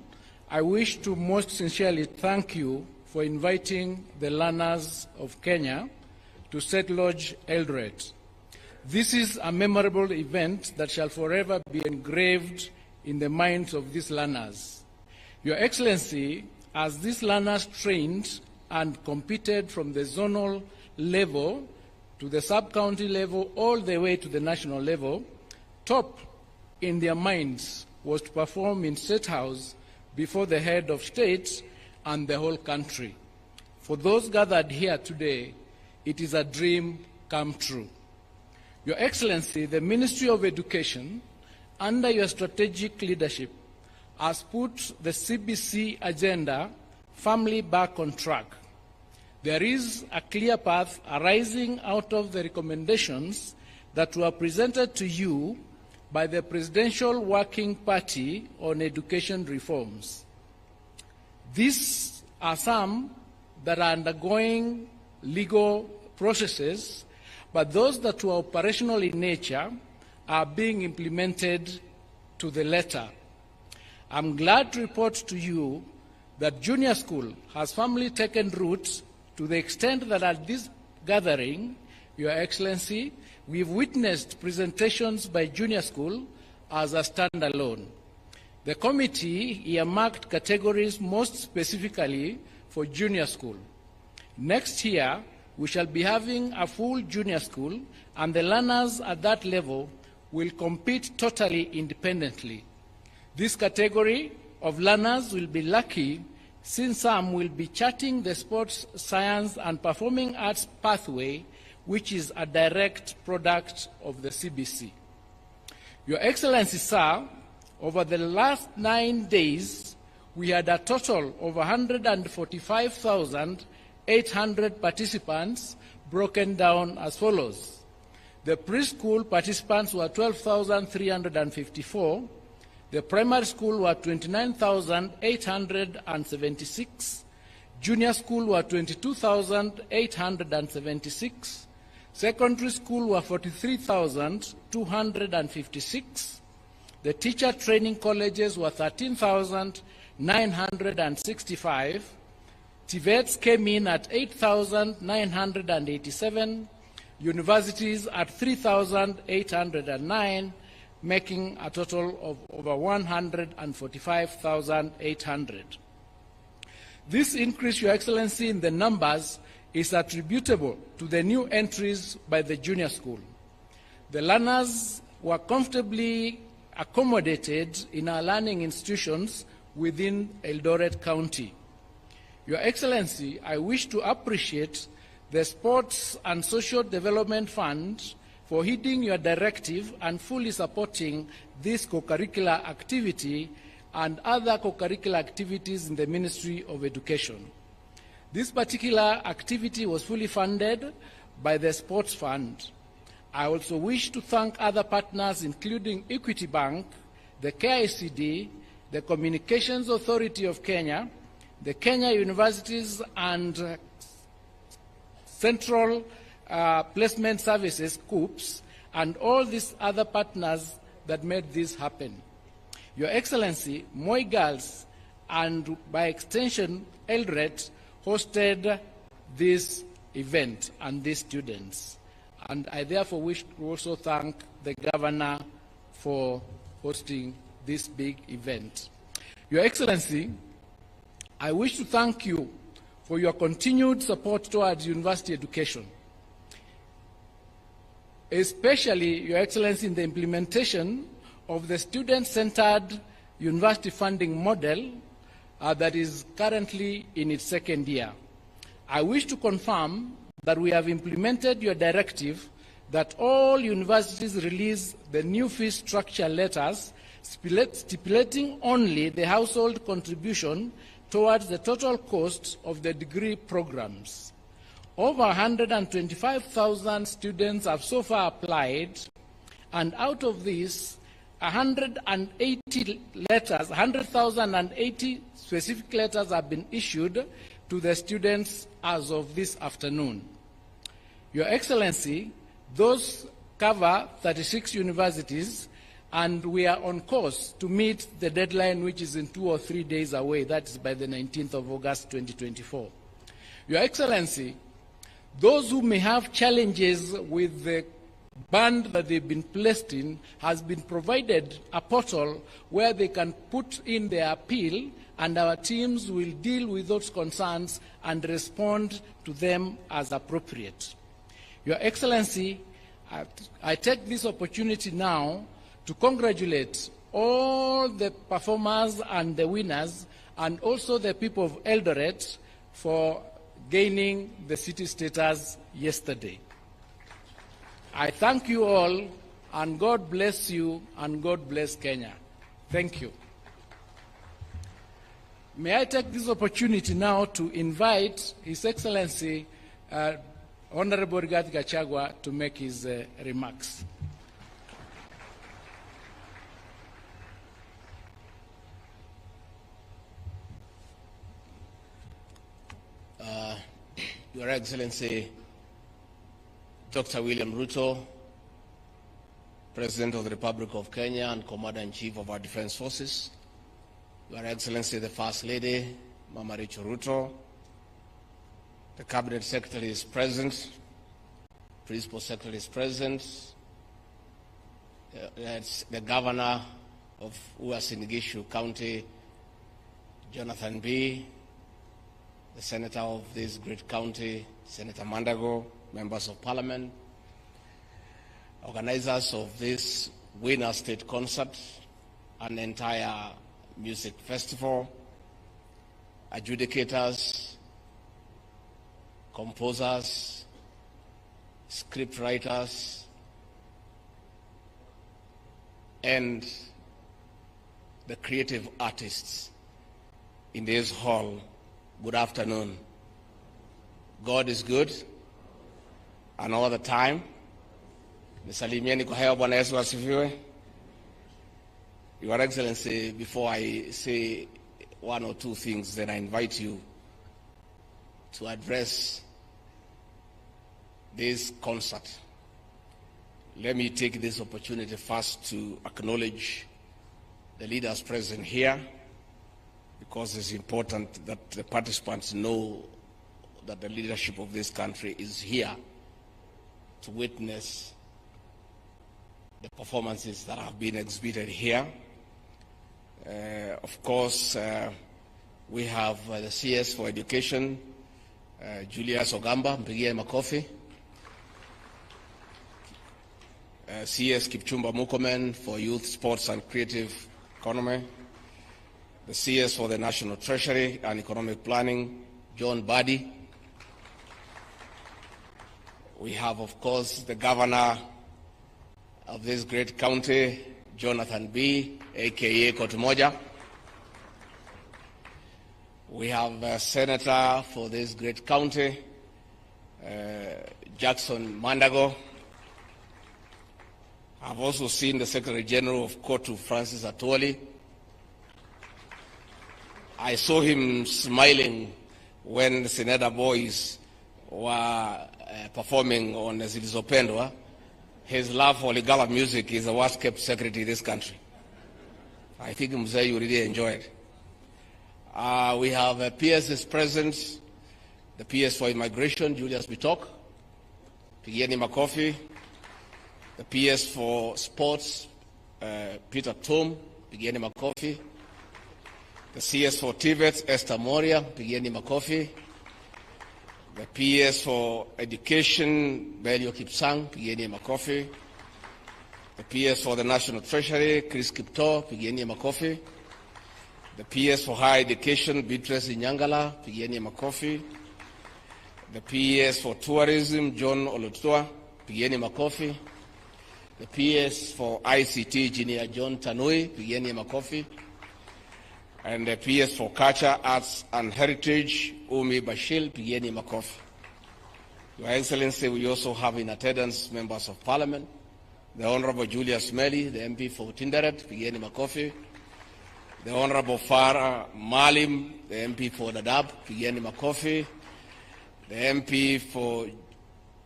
I wish to most sincerely thank you for inviting the learners of Kenya to St. Lodge Eldoret. This is a memorable event that shall forever be engraved in the minds of these learners. Your Excellency, as these learners trained and competed from the zonal level to the sub-county level, all the way to the national level, top in their minds was to perform in State House before the head of state and the whole country. For those gathered here today, it is a dream come true. Your Excellency, the Ministry of Education, under your strategic leadership, has put the CBC agenda firmly back on track. There is a clear path arising out of the recommendations that were presented to you by the Presidential Working Party on Education Reforms. These are some that are undergoing legal processes, but those that were operational in nature are being implemented to the letter. I'm glad to report to you that junior school has firmly taken root to the extent that at this gathering, Your Excellency, we've witnessed presentations by junior school as a standalone. The committee earmarked categories most specifically for junior school. Next year, we shall be having a full junior school, and the learners at that level will compete totally independently. This category of learners will be lucky since some will be charting the sports, science, and performing arts pathway, which is a direct product of the CBC. Your Excellency, sir, over the last 9 days, we had a total of 145,800 participants, broken down as follows. The preschool participants were 12,354. The primary school were 29,876. Junior school were 22,876. Secondary school were 43,256. The teacher training colleges were 13,965. TVETs came in at 8,987. Universities at 3,809, making a total of over 145,800. This increase, Your Excellency, in the numbers is attributable to the new entries by the junior school. The learners were comfortably accommodated in our learning institutions within Eldoret County. Your Excellency, I wish to appreciate the Sports and Social Development Fund for heeding your directive and fully supporting this co-curricular activity and other co-curricular activities in the Ministry of Education. This particular activity was fully funded by the Sports Fund. I also wish to thank other partners, including Equity Bank, the KICD, the Communications Authority of Kenya, the Kenya Universities and Central Placement Services, COOPS, and all these other partners that made this happen. Your Excellency, Moi Girls, and by extension, Eldoret, hosted this event and these students. And I therefore wish to also thank the Governor for hosting this big event. Your Excellency, I wish to thank you for your continued support towards university education, especially, Your Excellency, in the implementation of the student-centered university funding model that is currently in its second year. I wish to confirm that we have implemented your directive that all universities release the new fee structure letters stipulating only the household contribution towards the total cost of the degree programs. Over 125,000 students have so far applied, and out of this, 100,080 specific letters have been issued to the students as of this afternoon. Your Excellency, those cover 36 universities, and we are on course to meet the deadline, which is in 2 or 3 days away. That is by the 19th of August, 2024. Your Excellency, those who may have challenges with the band that they've been placed in has been provided a portal where they can put in their appeal, and our teams will deal with those concerns and respond to them as appropriate. Your Excellency, I take this opportunity now to congratulate all the performers and the winners, and also the people of Eldoret for gaining the city status yesterday. I thank you all, and God bless you, and God bless Kenya. Thank you. May I take this opportunity now to invite His Excellency Honorable Gachagua to make his remarks. Your Excellency, Dr. William Ruto, President of the Republic of Kenya and Commander-in-Chief of our Defense Forces, Your Excellency, the First Lady, Mama Rachel Ruto, the Cabinet Secretary is present, Principal Secretary is present, the Governor of Uasin Gishu County, Jonathan B., the Senator of this great county, Senator Mandago, Members of Parliament, organizers of this Winner State Concert, an entire music festival, adjudicators, composers, script writers, and the creative artists in this hall, good afternoon. God is good, and all the time. Nisalimieni kwa hewa. Bwana Yesu asifiwe. Your Excellency, before I say one or two things, then I invite you to address this concert. Let me take this opportunity first to acknowledge the leaders present here, because it's important that the participants know that the leadership of this country is here to witness the performances that have been exhibited here. Of course, we have the CS for Education, Julius Ogamba, mpigie makofi. CS Kipchumba Murkomen for Youth, Sports and Creative Economy. The CS for the National Treasury and Economic Planning, John Badi. We have, of course, the Governor of this great county, Jonathan B., a.k.a. Kotumoja. We have a Senator for this great county, Jackson Mandago. I've also seen the Secretary General of Kotu, Francis Atwoli. I saw him smiling when the Senator boys were performing on Zilizopendwa. His love for Lingala music is the worst kept secret in this country. I think Mzee, you really enjoyed it. We have PS's present, the PS for Immigration, Julius Bitok, Pigieni Makofi, the PS for Sports, Peter Tom, Pigieni Makofi, the CS for TVET, Esther Moria, Pigieni Makofi, the PS for Education, Belio Kipsang, Pigieni Makofi, the PS for the National Treasury, Chris Kipto, Pigieni Makofi, the PS for Higher Education, Beatrice Nyangala, Pigieni Makofi, the PS for Tourism, John Olotua, Pigieni Makofi, the PS for ICT, Engineer John Tanui, Pigieni Makofi, and the PS for Culture, Arts and Heritage, Umi Bashil, Pigieni Makofi. Your Excellency, we also have in attendance members of Parliament, the Honorable Julius Meli, the MP for Tinderet, Pigieni Makofi, the Honorable Farah Malim, the MP for Dadaab, Pigieni Makofi, the MP for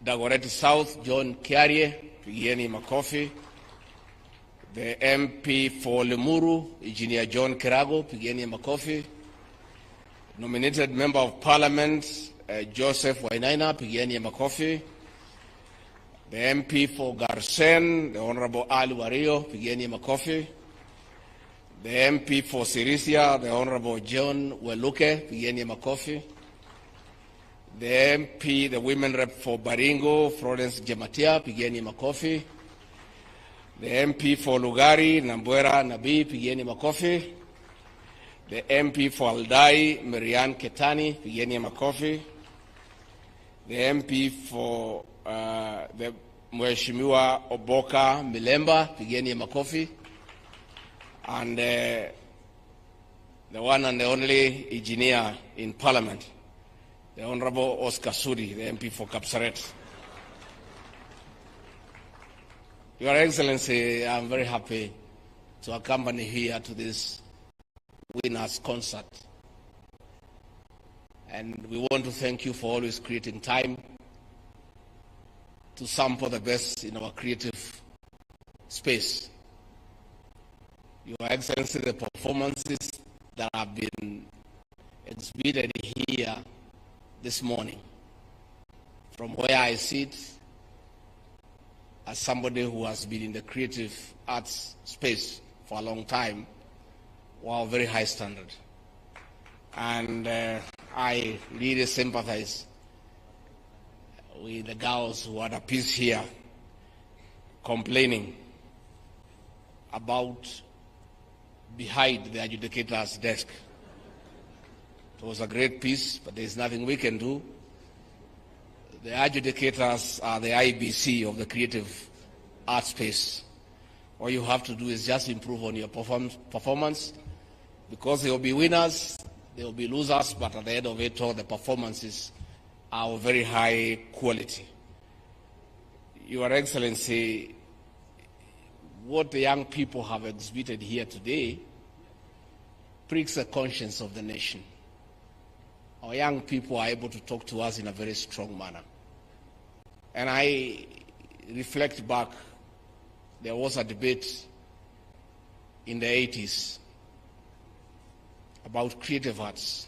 Dagoretti South, John Kiarie, Pigieni Makofi, the MP for Lemuru, Engineer John Kirago, Pigieni Makofi, nominated Member of Parliament, Joseph Wainaina, Pigieni Makofi, the MP for Garsen, the Honorable Ali Wario, Pigieni Makofi, the MP for Sirisia, the Honorable John Weluke, Pigieni Makofi, the MP, the Women Rep for Baringo, Florence Jematia, Pigieni Makofi, the MP for Lugari, Nambuera Nabi, Pigieni Makofi, the MP for Aldai, Marianne Ketani, Pigieni Makofi, the MP for the Mheshimiwa Oboka Milemba, Pigieni Makofi, and the one and the only engineer in Parliament, the Honorable Oscar Sudi, the MP for Kapsaret. Your Excellency, I'm very happy to accompany here to this winners concert. And we want to thank you for always creating time to sample the best in our creative space. Your Excellency, the performances that have been exhibited here this morning, from where I sit, as somebody who has been in the creative arts space for a long time, wow, very high standard. And I really sympathize with the girls who had a piece here complaining about behind the adjudicator's desk. It was a great piece, but there's nothing we can do. The adjudicators are the IBC of the creative art space. All you have to do is just improve on your performance, because there will be winners, there will be losers, but at the end of it all, the performances are of very high quality. Your Excellency, what the young people have exhibited here today pricks the conscience of the nation. Our young people are able to talk to us in a very strong manner. And I reflect back, there was a debate in the 80s about creative arts.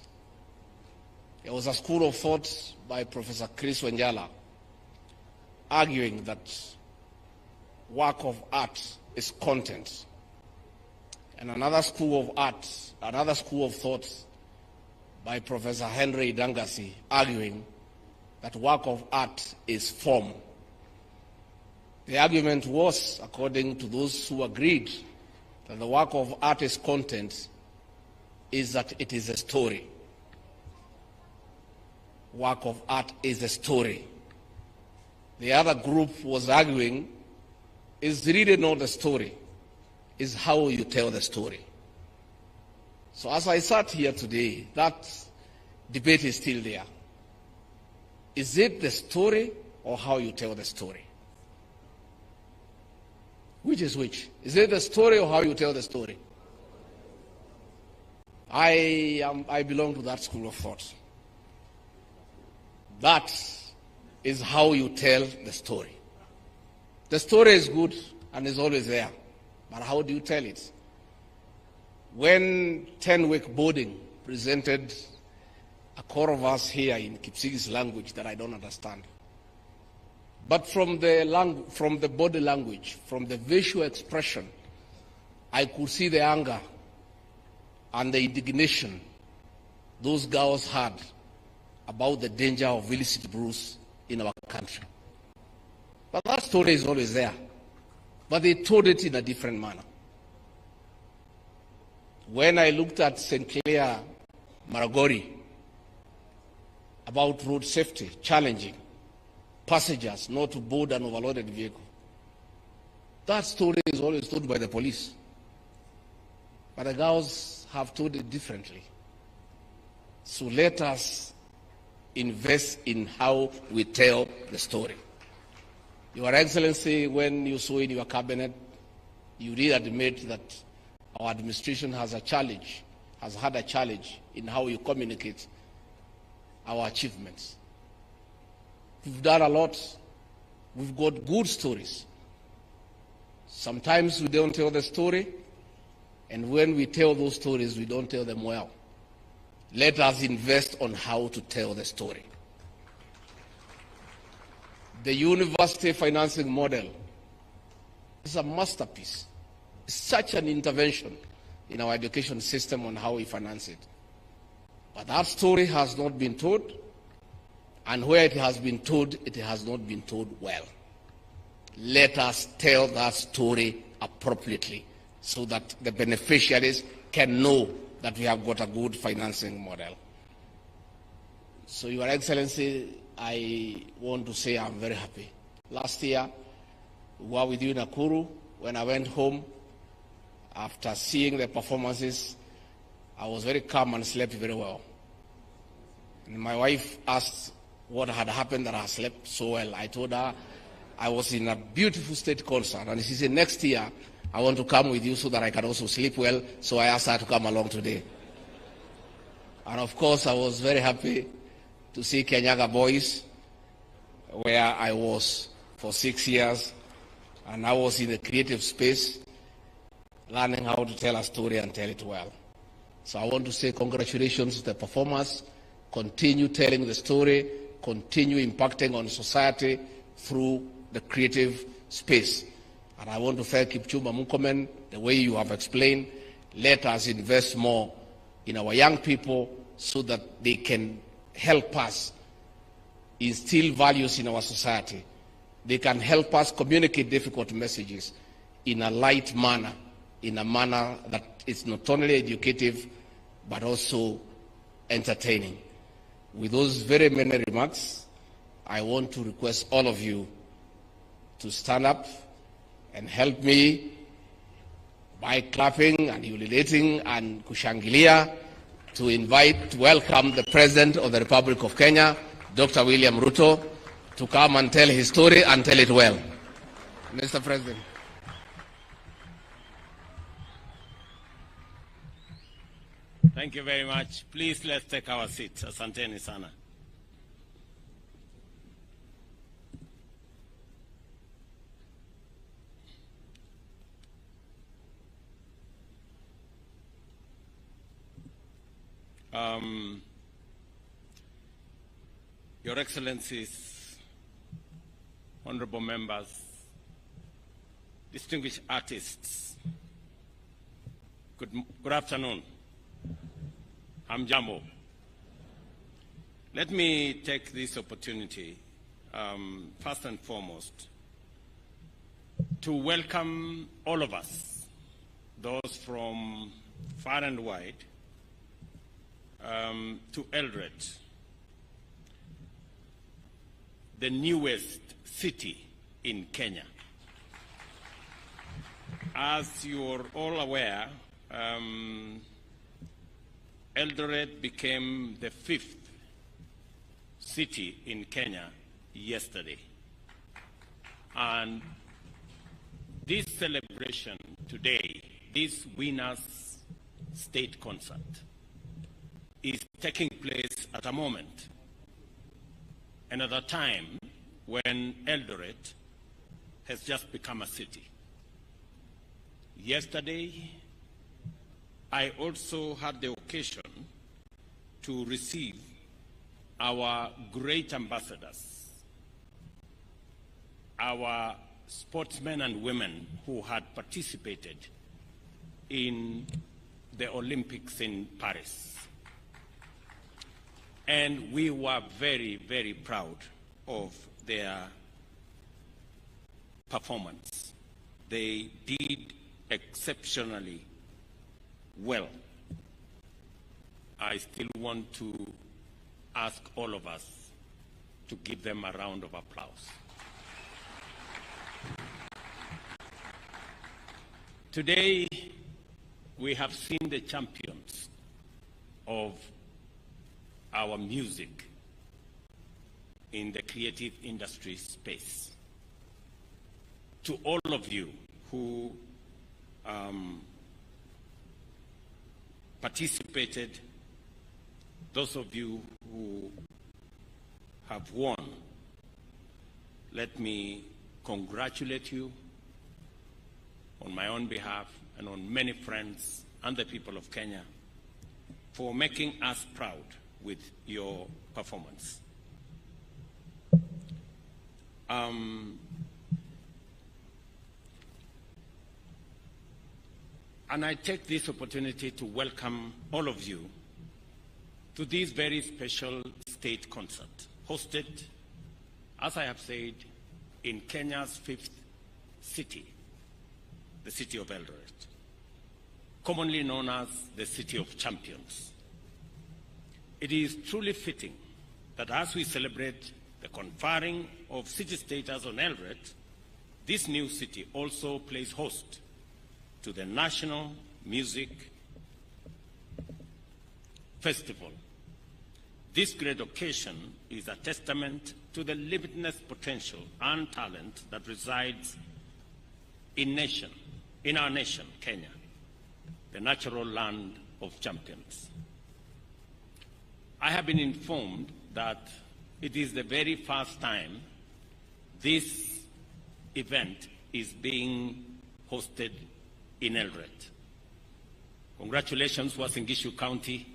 There was a school of thought by Professor Chris Wenjala arguing that work of art is content. And another school of thought by Professor Henry Dangasi arguing that work of art is form. The argument was, according to those who agreed that the work of art is content, is that it is a story. Work of art is a story. The other group was arguing, is really not the story, is how you tell the story. So as I sat here today, that debate is still there. Is it the story or how you tell the story? Which is which? Is it the story or how you tell the story? I belong to that school of thought. That is how you tell the story. The story is good and is always there, but how do you tell it? When 10-week boarding presented a core of us here in Kipsigis language that I don't understand, but from the body language, from the visual expression, I could see the anger and the indignation those girls had about the danger of illicit brews in our country. But that story is always there. But they told it in a different manner. When I looked at St. Clair Maragori about road safety, challenging passengers not to board an overloaded vehicle, that story is always told by the police. But the girls have told it differently. So let us invest in how we tell the story. Your Excellency, when you saw in your cabinet, you did admit that our administration has had a challenge in how you communicate our achievements. We've done a lot. We've got good stories. Sometimes we don't tell the story, and when we tell those stories, we don't tell them well. Let us invest on how to tell the story. The university financing model is a masterpiece. It's such an intervention in our education system on how we finance it. But that story has not been told, and where it has been told, it has not been told well. Let us tell that story appropriately so that the beneficiaries can know that we have got a good financing model. So, Your Excellency, I want to say I'm very happy. Last year, we were with you in Nakuru. When I went home, after seeing the performances, I was very calm and slept very well. And my wife asked what had happened that I slept so well. I told her I was in a beautiful state concert. And she said, next year, I want to come with you so that I can also sleep well. So I asked her to come along today. And of course, I was very happy to see Kenyaga Boys, where I was for 6 years. And I was in the creative space, learning how to tell a story and tell it well. So I want to say congratulations to the performers. Continue telling the story, continue impacting on society through the creative space. And I want to thank Kipchumba Murkomen, the way you have explained. Let us invest more in our young people so that they can help us instill values in our society. They can help us communicate difficult messages in a light manner, in a manner that is not only educative, but also entertaining. With those very many remarks, I want to request all of you to stand up and help me by clapping and ululating and kushangilia to welcome the President of the Republic of Kenya, Dr. William Ruto, to come and tell his story and tell it well. Mr. President. Thank you very much. Please, let's take our seats. Asanteni sana. Your Excellencies, honorable members, distinguished artists, good afternoon. I'm Jambo. Let me take this opportunity, first and foremost, to welcome all of us, those from far and wide, to Eldoret, the newest city in Kenya. As you're all aware, Eldoret became the 5th city in Kenya yesterday. And this celebration today, this Winners State Concert, is taking place at a moment and at a time when Eldoret has just become a city. Yesterday, I also had the occasion to receive our great ambassadors, our sportsmen and women who had participated in the Olympics in Paris. And we were very, very proud of their performance. They did exceptionally well. I still want to ask all of us to give them a round of applause. Today, we have seen the champions of our music in the creative industry space. To all of you who participated, those of you who have won, let me congratulate you on my own behalf and on many friends and the people of Kenya for making us proud with your performance. And I take this opportunity to welcome all of you to this very special state concert, hosted, as I have said, in Kenya's 5th city, the city of Eldoret, commonly known as the City of Champions. It is truly fitting that as we celebrate the conferring of city status on Eldoret, this new city also plays host to the National Music Festival. This great occasion is a testament to the limitless potential and talent that resides in our nation, Kenya, the natural land of champions. I have been informed that it is the very first time this event is being hosted in Eldoret. Congratulations, Uasin Gishu County,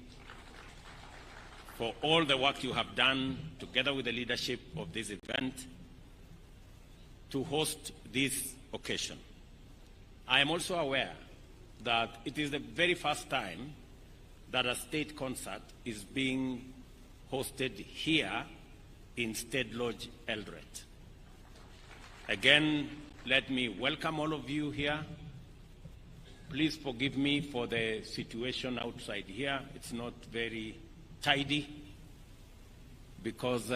for all the work you have done together with the leadership of this event to host this occasion. I am also aware that it is the very first time that a state concert is being hosted here in State Lodge, Eldoret. Again, let me welcome all of you here. Please forgive me for the situation outside here. It's not very tidy because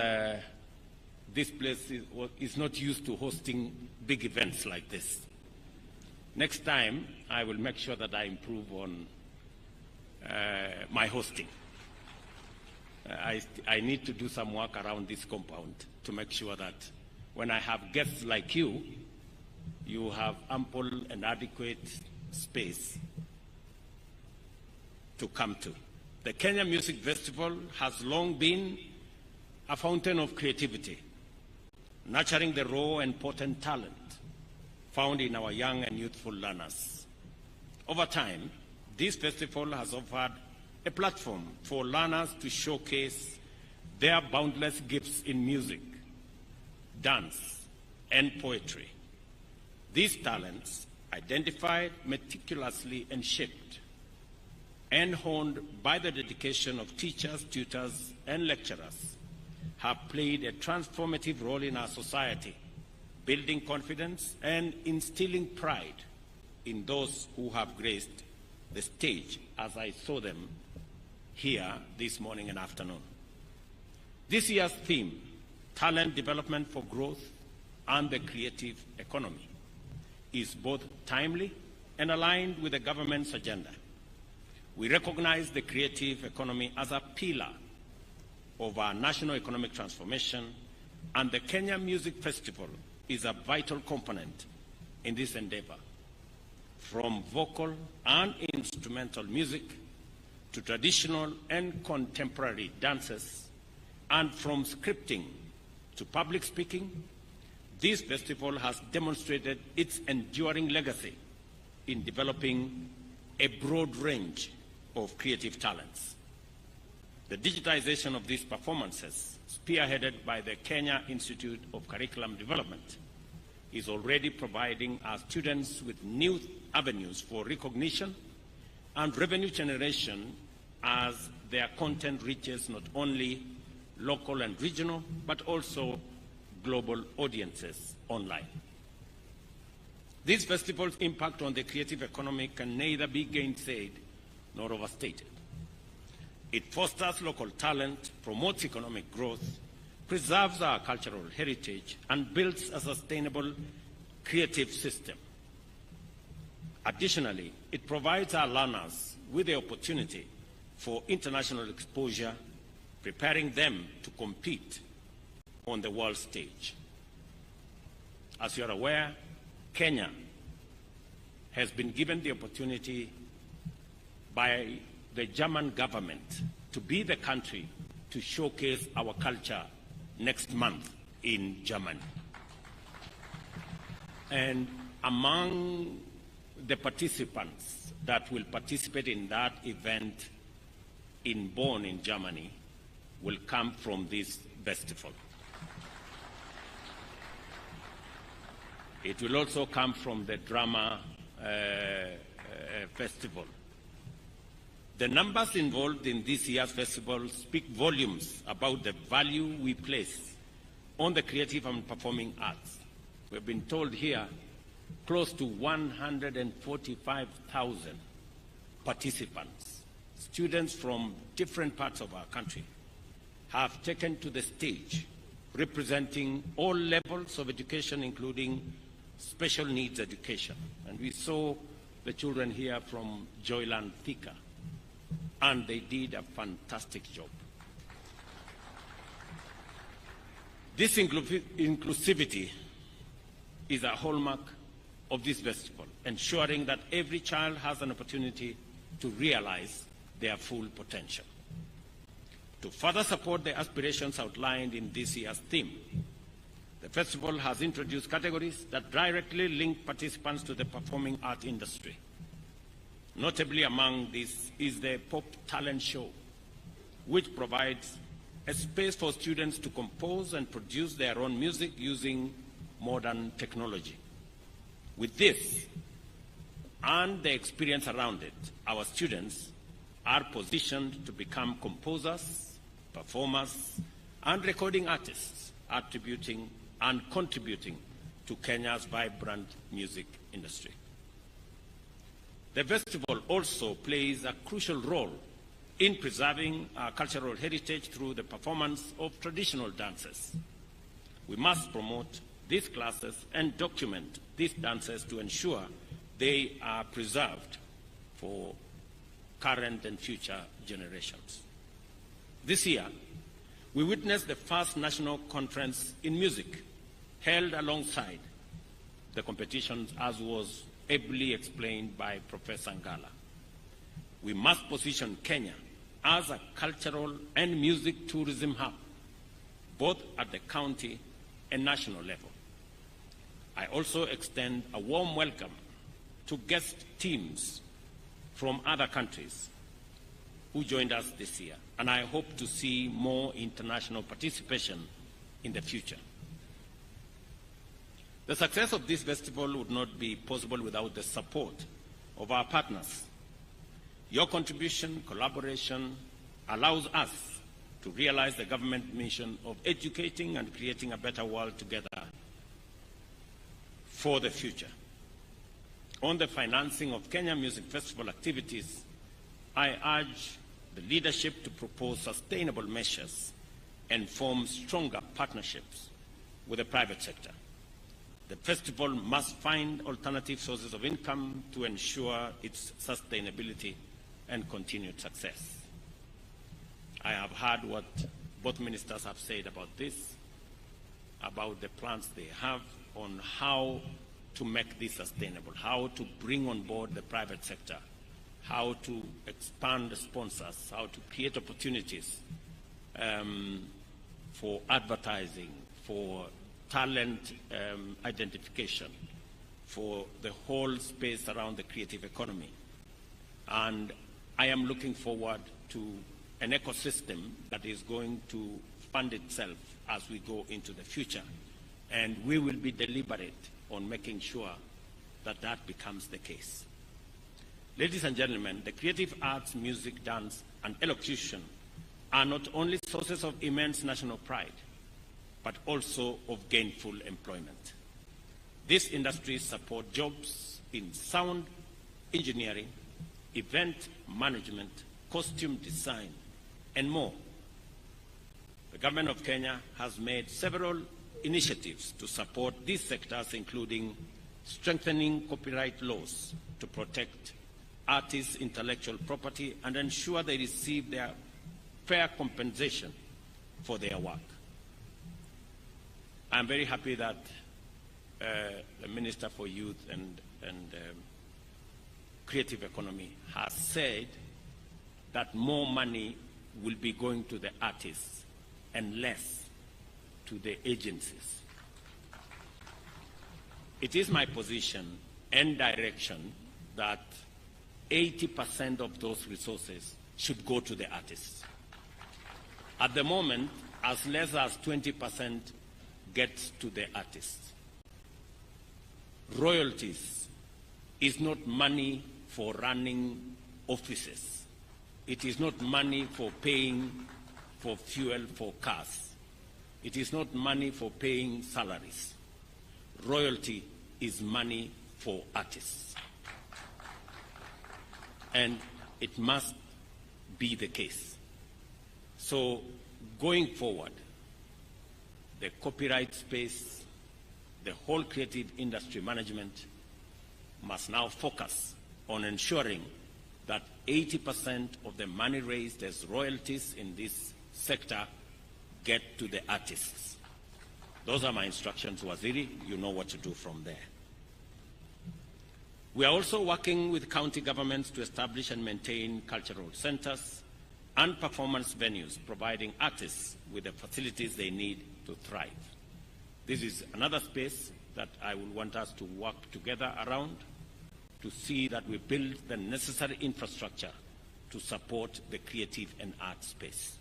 this place is not used to hosting big events like this. Next time, I will make sure that I improve on my hosting. I need to do some work around this compound to make sure that when I have guests like you, you have ample and adequate space to come to. The Kenya Music Festival has long been a fountain of creativity, nurturing the raw and potent talent found in our young and youthful learners. Over time, this festival has offered a platform for learners to showcase their boundless gifts in music, dance, and poetry. These talents, identified meticulously and shaped and honed by the dedication of teachers, tutors, and lecturers, have played a transformative role in our society, building confidence and instilling pride in those who have graced the stage, as I saw them here this morning and afternoon. This year's theme, Talent Development for Growth and the Creative Economy, is both timely and aligned with the government's agenda. We recognize the creative economy as a pillar of our national economic transformation, and the Kenya Music Festival is a vital component in this endeavor. From vocal and instrumental music to traditional and contemporary dances, and from scripting to public speaking, this festival has demonstrated its enduring legacy in developing a broad range of creative talents. The digitization of these performances, spearheaded by the Kenya Institute of Curriculum Development, is already providing our students with new avenues for recognition and revenue generation as their content reaches not only local and regional, but also global audiences online. This festival's impact on the creative economy can neither be gainsaid nor overstated. It fosters local talent, promotes economic growth, preserves our cultural heritage, and builds a sustainable creative system. Additionally, it provides our learners with the opportunity for international exposure, preparing them to compete on the world stage. As you are aware, Kenya has been given the opportunity by the German government to be the country to showcase our culture next month in Germany. And among the participants that will participate in that event in Bonn in Germany will come from this festival. It will also come from the drama festival. The numbers involved in this year's festival speak volumes about the value we place on the creative and performing arts. We've been told here close to 145,000 participants, students from different parts of our country, have taken to the stage representing all levels of education, including special needs education. And we saw the children here from Joyland Thika, and they did a fantastic job. This inclusivity is a hallmark of this festival, ensuring that every child has an opportunity to realize their full potential. To further support the aspirations outlined in this year's theme, the festival has introduced categories that directly link participants to the performing art industry. Notably among these is the Pop Talent Show, which provides a space for students to compose and produce their own music using modern technology. With this and the experience around it, our students are positioned to become composers, performers, and recording artists, attributing and contributing to Kenya's vibrant music industry. The festival also plays a crucial role in preserving our cultural heritage through the performance of traditional dances. We must promote these classes and document these dances to ensure they are preserved for current and future generations. This year, we witnessed the first national conference in music held alongside the competitions, as was ably explained by Professor Ngala. We must position Kenya as a cultural and music tourism hub, both at the county and national level. I also extend a warm welcome to guest teams from other countries who joined us this year, and I hope to see more international participation in the future. The success of this festival would not be possible without the support of our partners. Your contribution, collaboration, allows us to realize the government mission of educating and creating a better world together for the future. On the financing of Kenya Music Festival activities, I urge the leadership to propose sustainable measures and form stronger partnerships with the private sector. The festival must find alternative sources of income to ensure its sustainability and continued success. I have heard what both ministers have said about this, about the plans they have on how to make this sustainable, how to bring on board the private sector, how to expand the sponsors, how to create opportunities for advertising, for talent identification, for the whole space around the creative economy. And I am looking forward to an ecosystem that is going to fund itself as we go into the future. And we will be deliberate on making sure that that becomes the case. Ladies and gentlemen, the creative arts, music, dance, and elocution are not only sources of immense national pride, but also of gainful employment. These industries support jobs in sound engineering, event management, costume design, and more. The government of Kenya has made several initiatives to support these sectors, including strengthening copyright laws to protect artists' intellectual property and ensure they receive their fair compensation for their work. I'm very happy that the Minister for Youth and Creative Economy has said that more money will be going to the artists and less to the agencies. It is my position and direction that 80% of those resources should go to the artists. At the moment, as less as 20% gets to the artists. Royalties is not money for running offices. It is not money for paying for fuel for cars. It is not money for paying salaries. Royalty is money for artists. And it must be the case. So going forward, the copyright space, the whole creative industry management must now focus on ensuring that 80% of the money raised as royalties in this sector get to the artists. Those are my instructions, Waziri. You know what to do from there. We are also working with county governments to establish and maintain cultural centers and performance venues, providing artists with the facilities they need to thrive. This is another space that I will want us to work together around to see that we build the necessary infrastructure to support the creative and art space.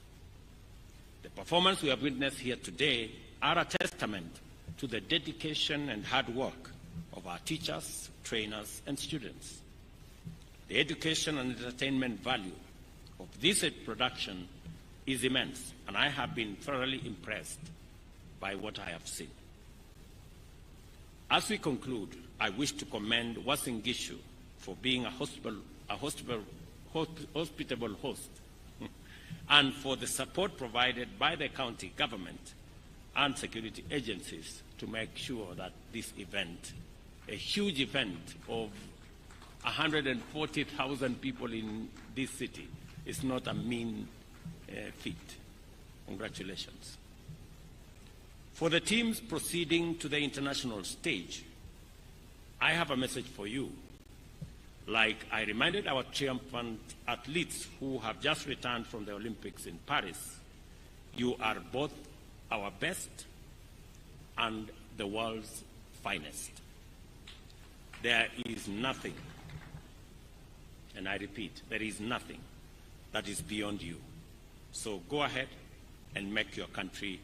The performance we have witnessed here today are a testament to the dedication and hard work of our teachers, trainers, and students. The education and entertainment value of this production is immense, and I have been thoroughly impressed by what I have seen. As we conclude, I wish to commend Uasin Gishu for being a hospitable host and for the support provided by the county government and security agencies to make sure that this event, a huge event of 140,000 people in this city is not a mean feat. Congratulations. For the teams proceeding to the international stage, I have a message for you. Like I reminded our triumphant athletes who have just returned from the Olympics in Paris, you are both our best and the world's finest. There is nothing, and I repeat, there is nothing that is beyond you. So go ahead and make your country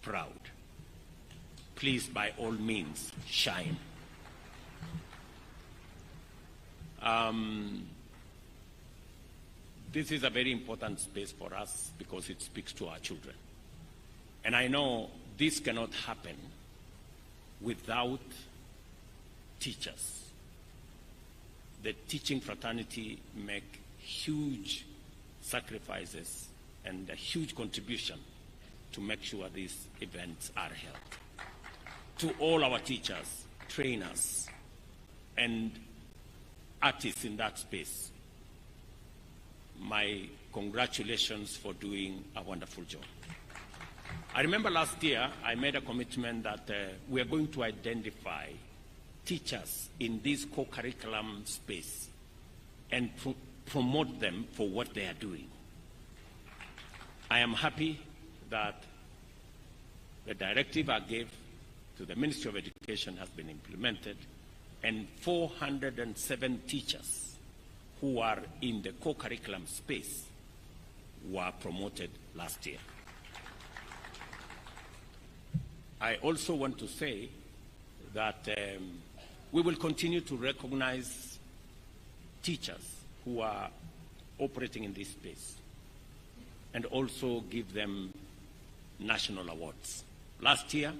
proud. Please, by all means, shine. This is a very important space for us because it speaks to our children. And I know this cannot happen without teachers. The teaching fraternity make huge sacrifices and a huge contribution to make sure these events are held. To all our teachers, trainers, and artists in that space, my congratulations for doing a wonderful job. I remember last year I made a commitment that we are going to identify teachers in this co-curriculum space and promote them for what they are doing. I am happy that the directive I gave to the Ministry of Education has been implemented, and 407 teachers who are in the co-curriculum space were promoted last year. I also want to say that we will continue to recognize teachers who are operating in this space and also give them national awards. Last year,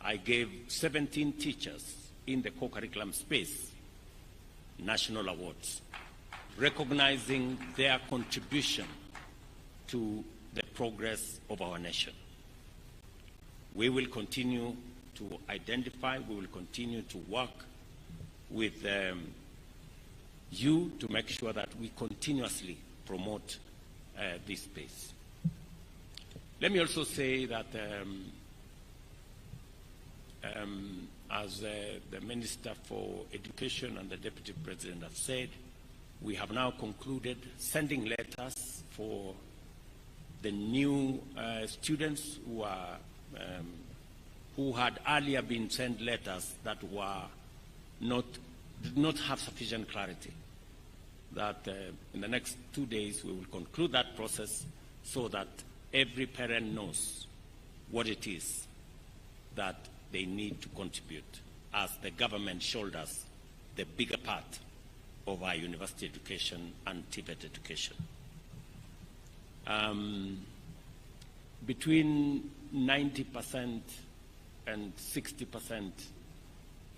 I gave 17 teachers in the co-curriculum space national awards, recognizing their contribution to the progress of our nation. We will continue to identify, we will continue to work with you to make sure that we continuously promote this space. Let me also say that as the Minister for Education and the Deputy President have said, we have now concluded sending letters for the new students who had earlier been sent letters that did not have sufficient clarity. That in the next 2 days we will conclude that process so that every parent knows what it is that they need to contribute as the government shoulders the bigger part of our university education and TVET education. Between 90% and 60%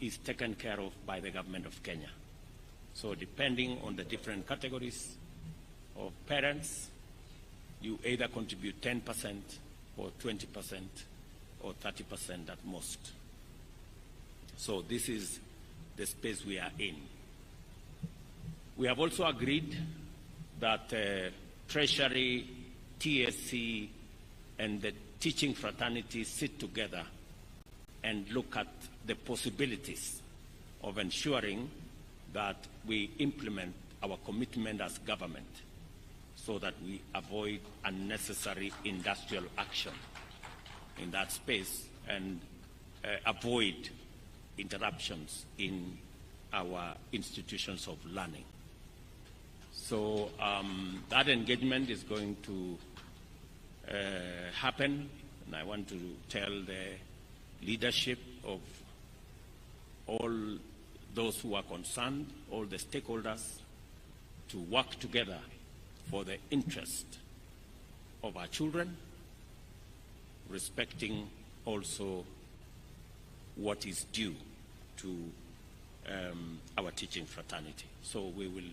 is taken care of by the government of Kenya. So depending on the different categories of parents, you either contribute 10% or 20% or 30% at most. So this is the space we are in. We have also agreed that Treasury, TSC, and the teaching fraternity sit together and look at the possibilities of ensuring that we implement our commitment as government so that we avoid unnecessary industrial action in that space and avoid interruptions in our institutions of learning. So that engagement is going to happen, and I want to tell the leadership of all those who are concerned, all the stakeholders, to work together for the interest of our children, respecting also what is due to our teaching fraternity. So we will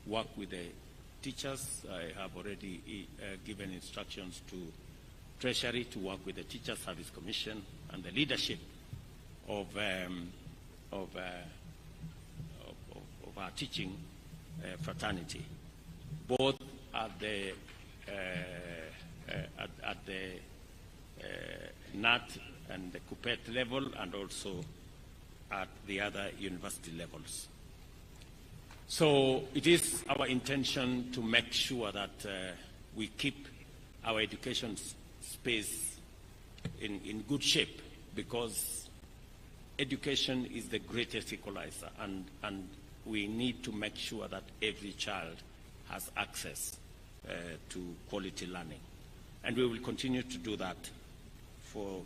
work with the teachers. I have already given instructions to Treasury to work with the Teacher Service Commission and the leadership of of our teaching fraternity, both at the NAT and the Coupet level, and also at the other university levels. So it is our intention to make sure that we keep our education space in good shape, because education is the greatest equalizer, and we need to make sure that every child has access to quality learning. And we will continue to do that for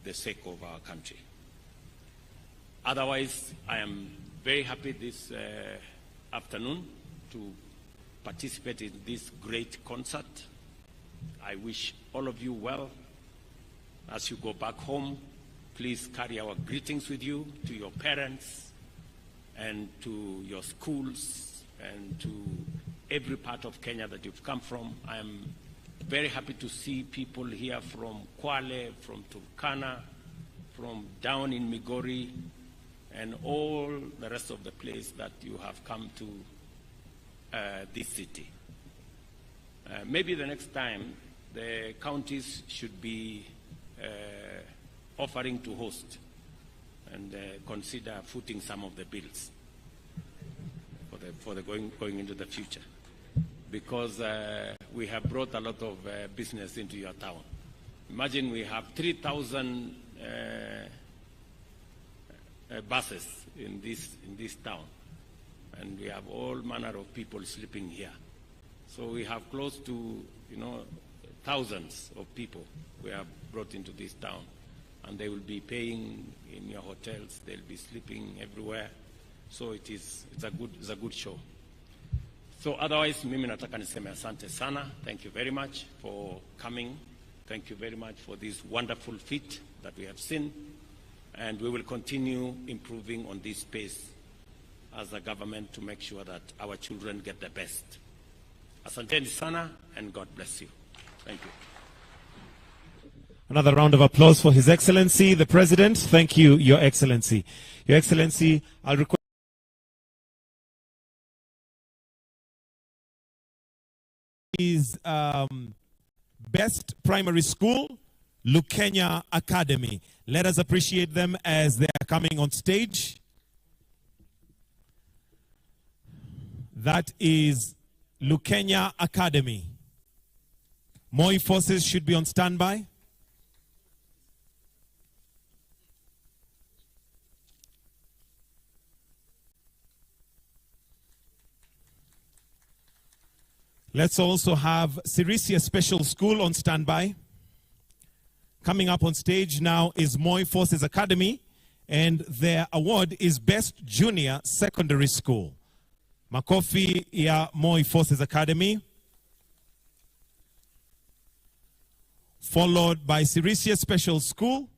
the sake of our country. Otherwise, I am very happy this afternoon to participate in this great concert. I wish all of you well. As you go back home, please carry our greetings with you to your parents and to your schools and to every part of Kenya that you've come from. I am very happy to see people here from Kwale, from Turkana, from down in Migori, and all the rest of the place that you have come to this city. Maybe the next time the counties should be offering to host and consider footing some of the bills for the going into the future, because we have brought a lot of business into your town. Imagine we have 3,000 buses in this town, and we have all manner of people sleeping here. So we have close to thousands of people we have brought into this town, and they will be paying in your hotels. They'll be sleeping everywhere. So it's a good show. So otherwise, mimi nataka niseme asante sana. Thank you very much for coming. Thank you very much for this wonderful feat that we have seen. And we will continue improving on this space as a government to make sure that our children get the best. Asanteni sana, and God bless you. Thank you. Another round of applause for His Excellency, the President. Thank you, Your Excellency. Your Excellency, I'll request is Best Primary School, Lukenya Academy. Let us appreciate them as they are coming on stage. That is Lukenya Academy. Moi forces should be on standby. Let's also have Sirisia Special School on standby. Coming up on stage now is Moi Forces Academy, and their award is Best Junior Secondary School. Makofi ya Moi Forces Academy. Followed by Sirisia Special School.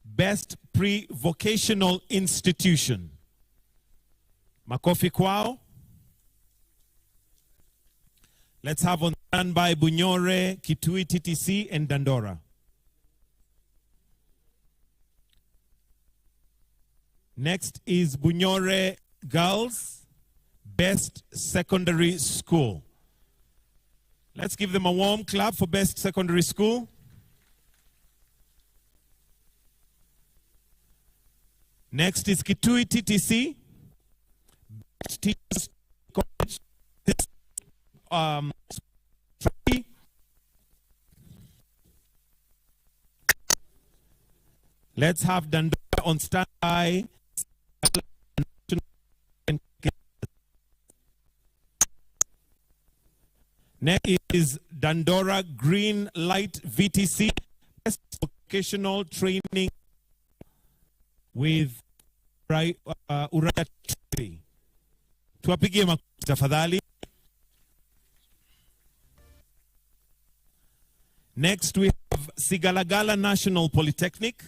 Best Pre-Vocational Institution. Makofi kwao. Let's have on standby Bunyore, Kitui TTC, and Dandora. Next is Bunyore Girls Best Secondary School. Let's give them a warm clap for Best Secondary School. Next is Kitui TTC. Best Teachers College. Let's have Dandora on standby. Next is Dandora Green Light VTC, Best Vocational Training with Uraya Tree. Tuwapigie makofi tafadhali. Next we have Sigalagala National Polytechnic.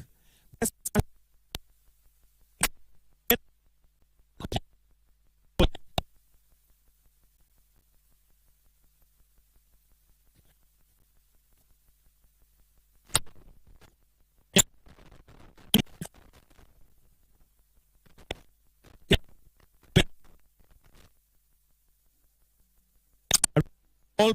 all